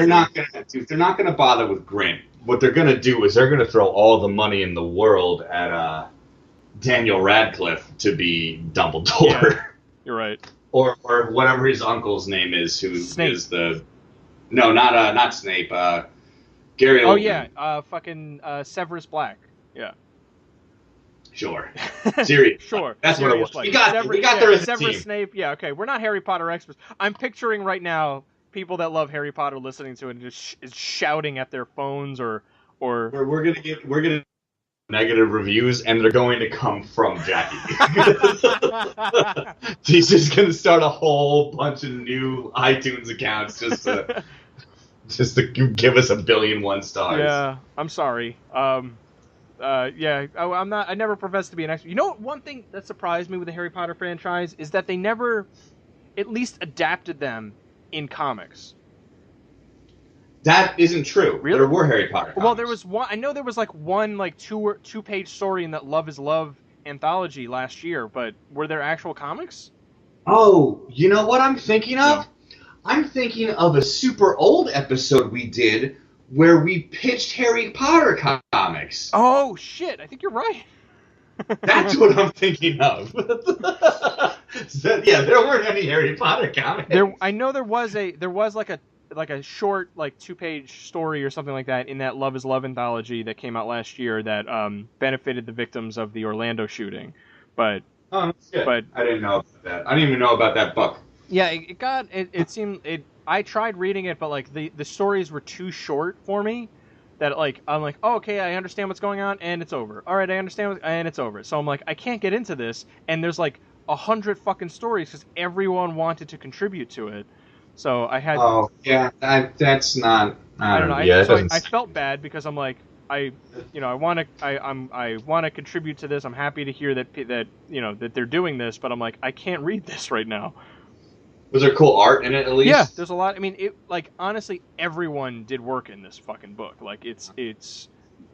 They're not gonna bother with Grint. What they're gonna do is they're gonna throw all the money in the world at Daniel Radcliffe to be Dumbledore. Yeah, you're right. or whatever his uncle's name is, who Snape. is the... No, not Snape. Gary Oldman. Oh, yeah. Fucking Severus Black. Yeah. Sure. Sirius. Sure. That's Sirius what it was. We got there as a Severus team. Snape. Yeah, okay. We're not Harry Potter experts. I'm picturing right now people that love Harry Potter listening to it and just shouting at their phones or... We're gonna negative reviews, and they're going to come from Jackie. He's just going to start a whole bunch of new iTunes accounts just to give us 1,000,000,001 stars. Yeah, I'm sorry. Yeah, I never professed to be an expert. You know what? One thing that surprised me with the Harry Potter franchise is that they never, at least, adapted them in comics. That isn't true. Really? There were Harry Potter comics. Well, there was one. I know there was like one like two-page story in that Love is Love anthology last year, but were there actual comics? Oh, you know what I'm thinking of? No. I'm thinking of a super old episode we did where we pitched Harry Potter comics. Oh shit! I think you're right. That's what I'm thinking of. So, yeah, there weren't any Harry Potter comics. I know there was like a short like 2-page story or something like that in that Love is Love anthology that came out last year that benefited the victims of the Orlando shooting. But that's good. But I didn't know about that. I didn't even know about that book. Yeah, it seemed I tried reading it, but like the stories were too short for me. That like I'm like, oh, okay, I understand what's going on, and it's over. All right, I understand, and it's over. So I'm like, I can't get into this, and there's like 100 fucking stories because everyone wanted to contribute to it. So I had. Oh yeah, that's not. I don't know. Yeah, I felt bad because I'm like, I want to contribute to this. I'm happy to hear that that they're doing this, but I'm like, I can't read this right now. Was there cool art in it at least? Yeah, there's a lot. I mean, honestly, everyone did work in this fucking book. Like, it's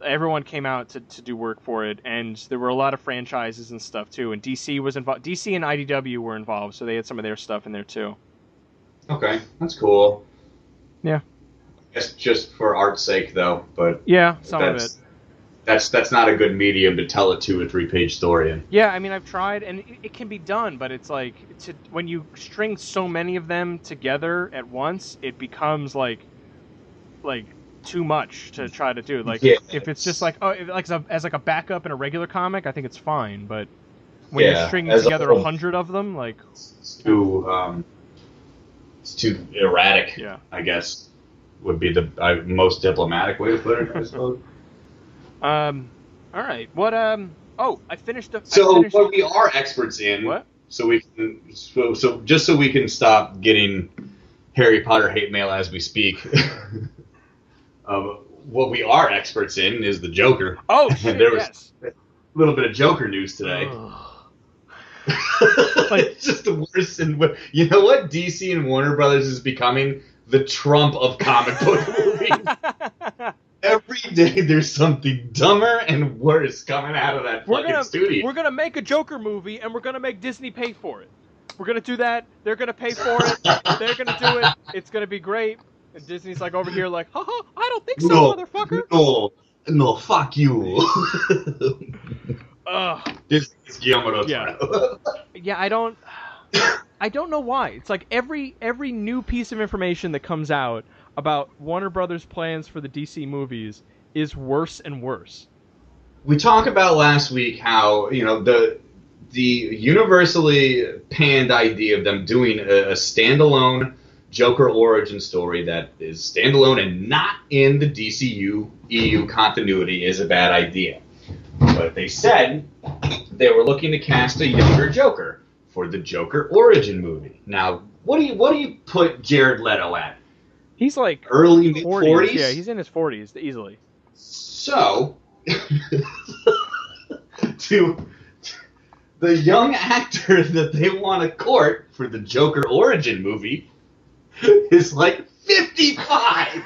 everyone came out to do work for it, and there were a lot of franchises and stuff too. And DC was involved. DC and IDW were involved, so they had some of their stuff in there too. Okay, that's cool. Yeah. I guess just for art's sake, though. But yeah, some of it. That's not a good medium to tell a 2 or 3 page story in. Yeah, I mean, I've tried, and it can be done, but it's like when you string so many of them together at once, it becomes like too much to try to do. Like, if it's just like as a backup in a regular comic, I think it's fine. But when you're stringing together 100 of them, like it's too erratic. Yeah, I guess would be the most diplomatic way to put it, I suppose. All right. What? Oh, I finished. What we are experts in. What? So we can. So just so we can stop getting Harry Potter hate mail as we speak. What we are experts in is the Joker. Oh shit! There was a little bit of Joker news today. It's just the worst. And you know what? DC and Warner Brothers is becoming the Trump of comic book movies. Every day there's something dumber and worse coming out of that fucking studio. We're gonna make a Joker movie, and we're gonna make Disney pay for it. We're gonna do that. They're gonna pay for it. They're gonna do it. It's gonna be great. And Disney's like over here, like, haha, I don't think so, motherfucker. No, fuck you. Disney's Guillermo del Toro. Yeah, I don't know why. It's like every new piece of information that comes out about Warner Brothers' plans for the DC movies is worse and worse. We talked about last week how, the universally panned idea of them doing a standalone Joker origin story that is standalone and not in the DCU EU continuity is a bad idea. But they said they were looking to cast a younger Joker for the Joker origin movie. Now, what do you put Jared Leto at? He's like early mid-40s? Yeah, he's in his 40s easily. So, to the young actor that they want to court for the Joker origin movie is like 55.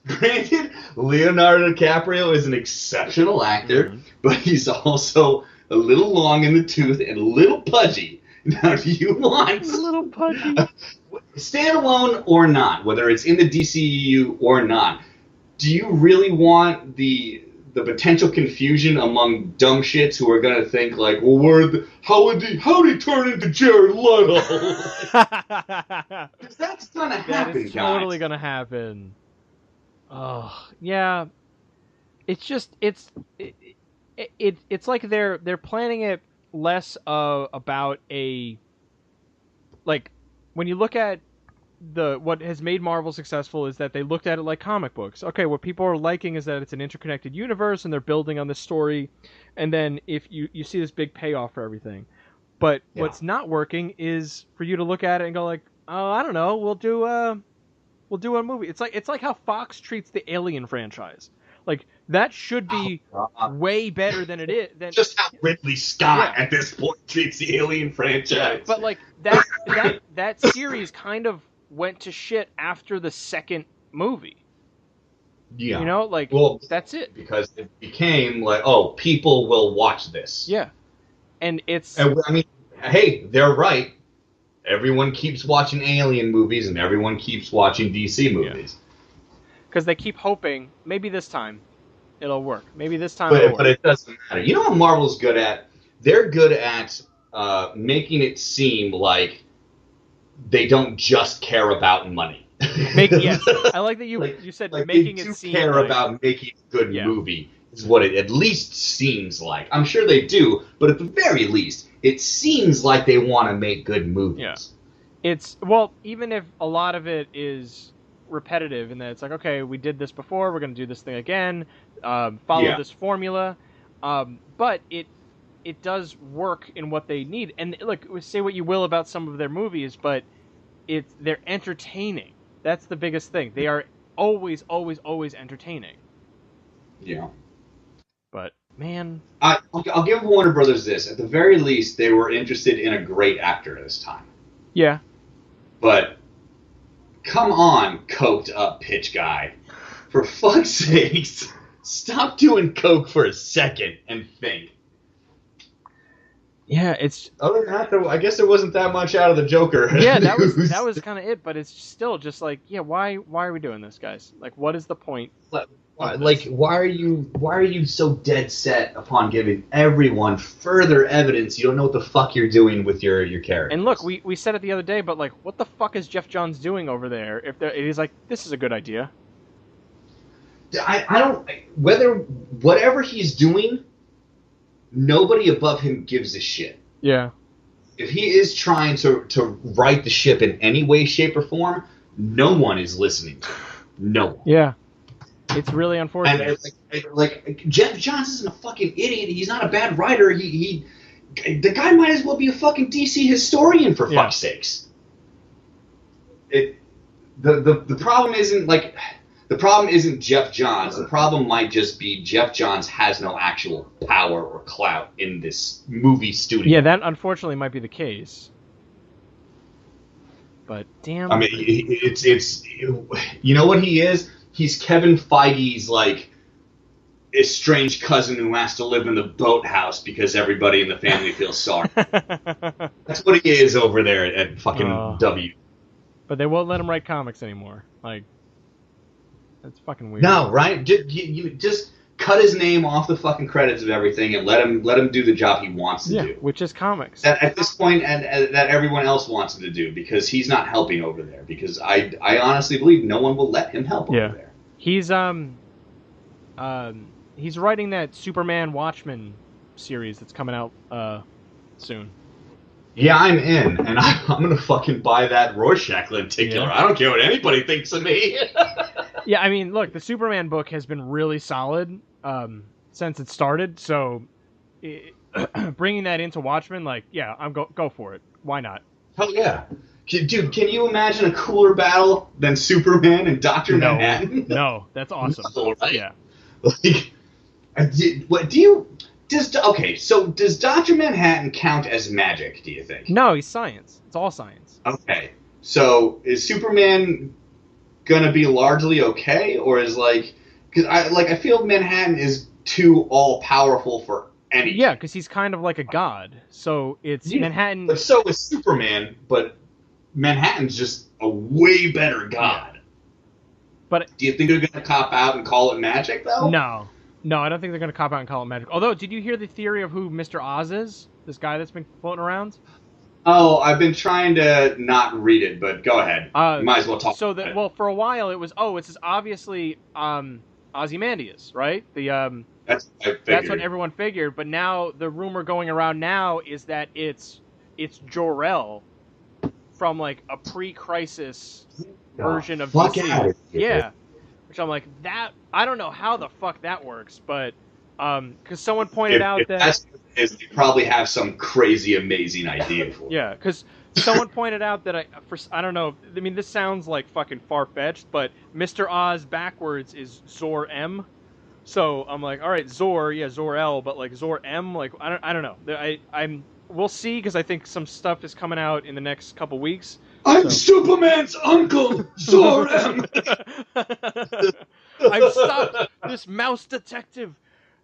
Granted, Leonardo DiCaprio is an exceptional actor, but he's also a little long in the tooth and a little pudgy. Now, do you want... A little pudgy. Standalone or not, whether it's in the DCEU or not, do you really want the potential confusion among dumb shits who are going to think like, well, how'd he turn into Jared Leto? Because that's going to happen, That is totally going to happen. Oh, yeah. It's just, it's like they're planning it less about a, like, when you look at what has made Marvel successful is that they looked at it like comic books. Okay, what people are liking is that it's an interconnected universe and they're building on this story, and then if you see this big payoff for everything. But what's not working is for you to look at it and go like, oh, I don't know, we'll do a movie. It's like how Fox treats the Alien franchise. Like, that should be way better than it is. Just how Ridley Scott at this point treats the Alien franchise. But like that series kind of went to shit after the second movie. Yeah. You know, like, that's it. Because it became like, oh, people will watch this. Yeah. And it's... I mean, hey, they're right. Everyone keeps watching Alien movies and everyone keeps watching DC movies. Because they keep hoping, maybe this time it'll work. Maybe this time it'll work. But it doesn't matter. You know what Marvel's good at? They're good at making it seem like they don't just care about money. Yes, I like that you said making it seem they do care like... about making a good movie is what it at least seems like. I'm sure they do, but at the very least, it seems like they want to make good movies. Yeah. It's, well, even if a lot of it is repetitive and that it's like, okay, we did this before, we're going to do this thing again, follow this formula, but it does work in what they need. And look, say what you will about some of their movies, but they're entertaining. That's the biggest thing. They are always, always, always entertaining. Yeah. But man, I'll give Warner Brothers this. At the very least, they were interested in a great actor this time. yeah. But come on, coked up pitch guy. For fuck's sakes, stop doing coke for a second and think. Yeah, it's. Other than that, though, I guess there wasn't that much out of the Joker. Yeah, that was kind of it. But it's still just like, yeah, why are we doing this, guys? Like, what is the point? Why are you so dead set upon giving everyone further evidence you don't know what the fuck you're doing with your character? And look, we said it the other day, but like, what the fuck is Jeff Johns doing over there? If he's like, this is a good idea. I don't whatever he's doing, nobody above him gives a shit. Yeah. If he is trying to right the ship in any way, shape, or form, no one is listening to him. No one. Yeah. It's really unfortunate. And like Jeff Johns isn't a fucking idiot. He's not a bad writer. The guy might as well be a fucking DC historian for fuck's sakes. The problem isn't Jeff Johns. The problem might just be Jeff Johns has no actual power or clout in this movie studio. Yeah, that unfortunately might be the case. But damn. I mean, it's you know what he is? He's Kevin Feige's like estranged cousin who has to live in the boathouse because everybody in the family feels sorry. That's what he is over there at fucking W. But they won't let him write comics anymore. Like, that's fucking weird. No, right? You just cut his name off the fucking credits of everything and let him do the job he wants to do. Which is comics. At this point, and that everyone else wants him to do, because he's not helping over there. Because I honestly believe no one will let him help over there. He's writing that Superman Watchmen series that's coming out soon. Yeah, I'm in, and I'm gonna fucking buy that Rorschach lenticular. Yeah. I don't care what anybody thinks of me. Yeah, I mean, look, the Superman book has been really solid since it started, so bringing that into Watchmen, like, yeah, I'm go for it. Why not? Hell yeah. Dude, can you imagine a cooler battle than Superman and Dr. Manhattan? No, that's awesome. No, right? Yeah. Like, does Dr. Manhattan count as magic, do you think? No, he's science. It's all science. Okay. So, is Superman gonna be largely okay, or is because I feel Manhattan is too all-powerful for anything. Yeah, because he's kind of like a god. So it's Manhattan. But so is Superman, but Manhattan's just a way better god. But do you think they're gonna cop out and call it magic, though? No, I don't think they're gonna cop out and call it magic. Although, did you hear the theory of who Mr. Oz is? This guy that's been floating around? Oh, I've been trying to not read it, but go ahead. You might as well talk about it. Well, for a while it was, it's obviously Ozymandias, right? That's what everyone figured, but now the rumor going around now is that it's Jor-El from like a pre-crisis version of DC. Yeah. Which I'm like, that I don't know how the fuck that works, but because someone pointed out that they probably have some crazy amazing idea for it. Yeah, because someone pointed out that I don't know. I mean, this sounds like fucking far-fetched, but Mr. Oz backwards is Zor-M. So I'm like, all right, Zor-El, but like Zor-M, like I don't know. We'll see, because I think some stuff is coming out in the next couple weeks. I'm Superman's uncle, Zor-M. I've stopped this mouse detective,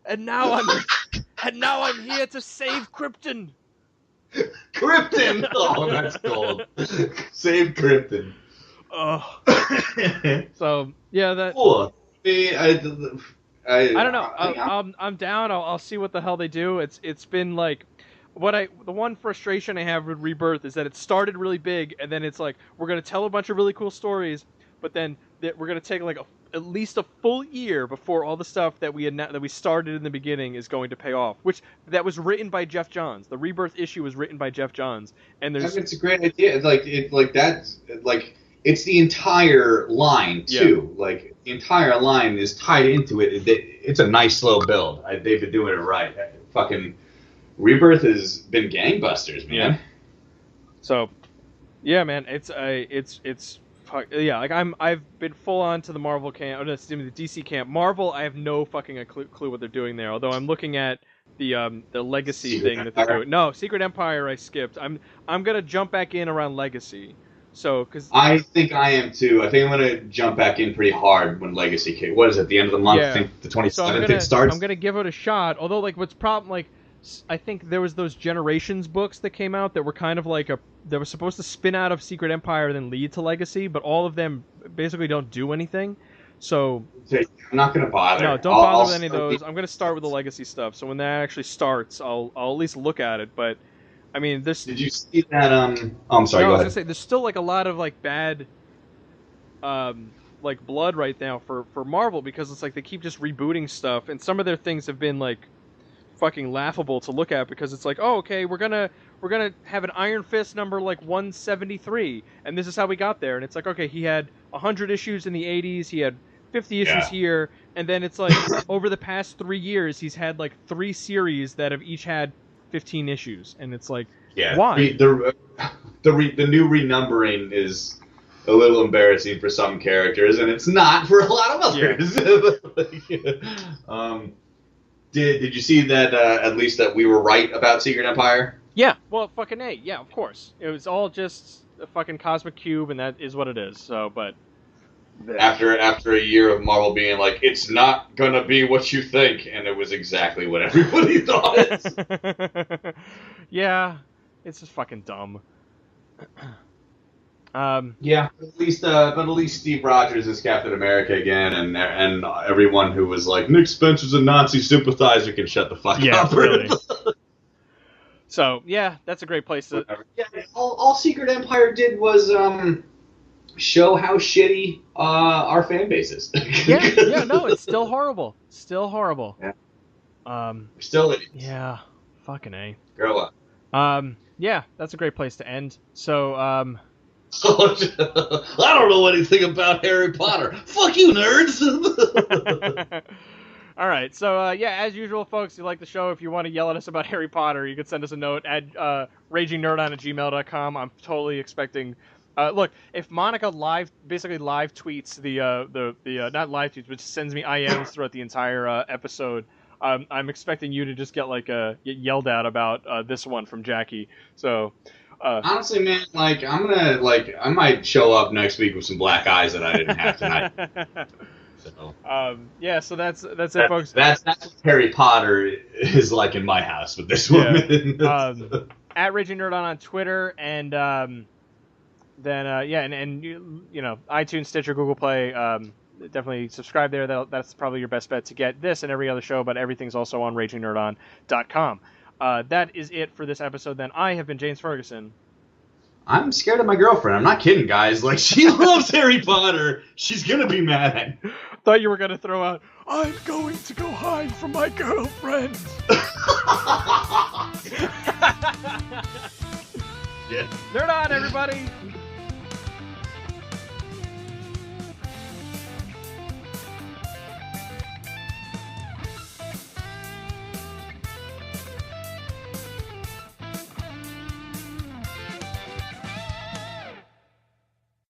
and now I'm here to save Krypton. Krypton! Oh, that's cold. Save Krypton. So yeah, that. Cool. I don't know. I'm down. I'll see what the hell they do. It's been like. The one frustration I have with Rebirth is that it started really big, and then it's like, we're going to tell a bunch of really cool stories, but then we're going to take like at least a full year before all the stuff that we started in the beginning is going to pay off. Which that was written by Jeff Johns. The Rebirth issue was written by Jeff Johns, and it's a great idea. It's the entire line too. Yeah. Like the entire line is tied into it. It's a nice slow build. They've been doing it right. Fucking. Rebirth has been gangbusters, man. Yeah. So, yeah, man, it's yeah, like I've been full on to the Marvel camp, or no, excuse me, the DC camp. Marvel, I have no fucking clue what they're doing there. Although I'm looking at the Legacy Secret thing that Empire? they're doing. No, Secret Empire I skipped. I'm gonna jump back in around Legacy. So, cause I think I am too. I think I'm gonna jump back in pretty hard when Legacy kicks. What is it? The end of the month? Yeah. I think the 27th so it starts. I'm gonna give it a shot. Although like what's problem like. I think there was those Generations books that came out that were kind of like they were supposed to spin out of Secret Empire and then lead to Legacy, but all of them basically don't do anything. So I'm not gonna bother. no, don't bother with any of those. I'm gonna start with the Legacy stuff. So when that actually starts, I'll at least look at it. But I mean, this. Did you see that? Oh, I'm sorry. No, go I was ahead. gonna say there's still like a lot of like bad, like blood right now for Marvel because it's like they keep just rebooting stuff, and some of their things have been like fucking laughable to look at because it's like, oh, okay, we're gonna have an Iron Fist number like 173, and this is how we got there. And it's like, okay, he had 100 issues in the 80s, he had 50 issues here, and then it's like over the past 3 years, he's had like 3 series that have each had 15 issues, and it's like, why? The new renumbering is a little embarrassing for some characters, and it's not for a lot of others. Yeah. Did you see that, at least that we were right about Secret Empire? Yeah, well, fucking A, yeah, of course. It was all just a fucking cosmic cube, and that is what it is, so, but... After a year of Marvel being like, it's not gonna be what you think, and it was exactly what everybody thought. Yeah, it's just fucking dumb. Yeah, at least Steve Rogers is Captain America again, and everyone who was like Nick Spencer's a Nazi sympathizer can shut the fuck up. Yeah, really. So yeah, that's a great place to. Yeah, all Secret Empire did was show how shitty our fan base is. yeah, no, it's still horrible. Still horrible. Yeah. Still idiots. Yeah, fucking A. Grow up. Yeah, that's a great place to end. So I don't know anything about Harry Potter. Fuck you, nerds! All right, so yeah, as usual, folks, if you like the show, if you want to yell at us about Harry Potter, you can send us a note at ragingnerdon@gmail.com. I'm totally expecting... look, if Monica basically live tweets the not live tweets, but sends me IMs throughout the entire episode, I'm expecting you to just get get yelled at about this one from Jackie. So... honestly, man, I might show up next week with some black eyes that I didn't have tonight. So, yeah, so that's it, folks. That's what Harry Potter is like in my house with this woman. At Raging Nerd on Twitter, and then and you know, iTunes, Stitcher, Google Play. Definitely subscribe there. That's probably your best bet to get this and every other show, but everything's also on RagingNerdOn.com. That is it for this episode, then. I have been James Ferguson. I'm scared of my girlfriend. I'm not kidding, guys. Like, she loves Harry Potter. She's gonna be mad. Thought you were gonna throw out, I'm going to go hide from my girlfriend. Yeah. Nerd on, everybody!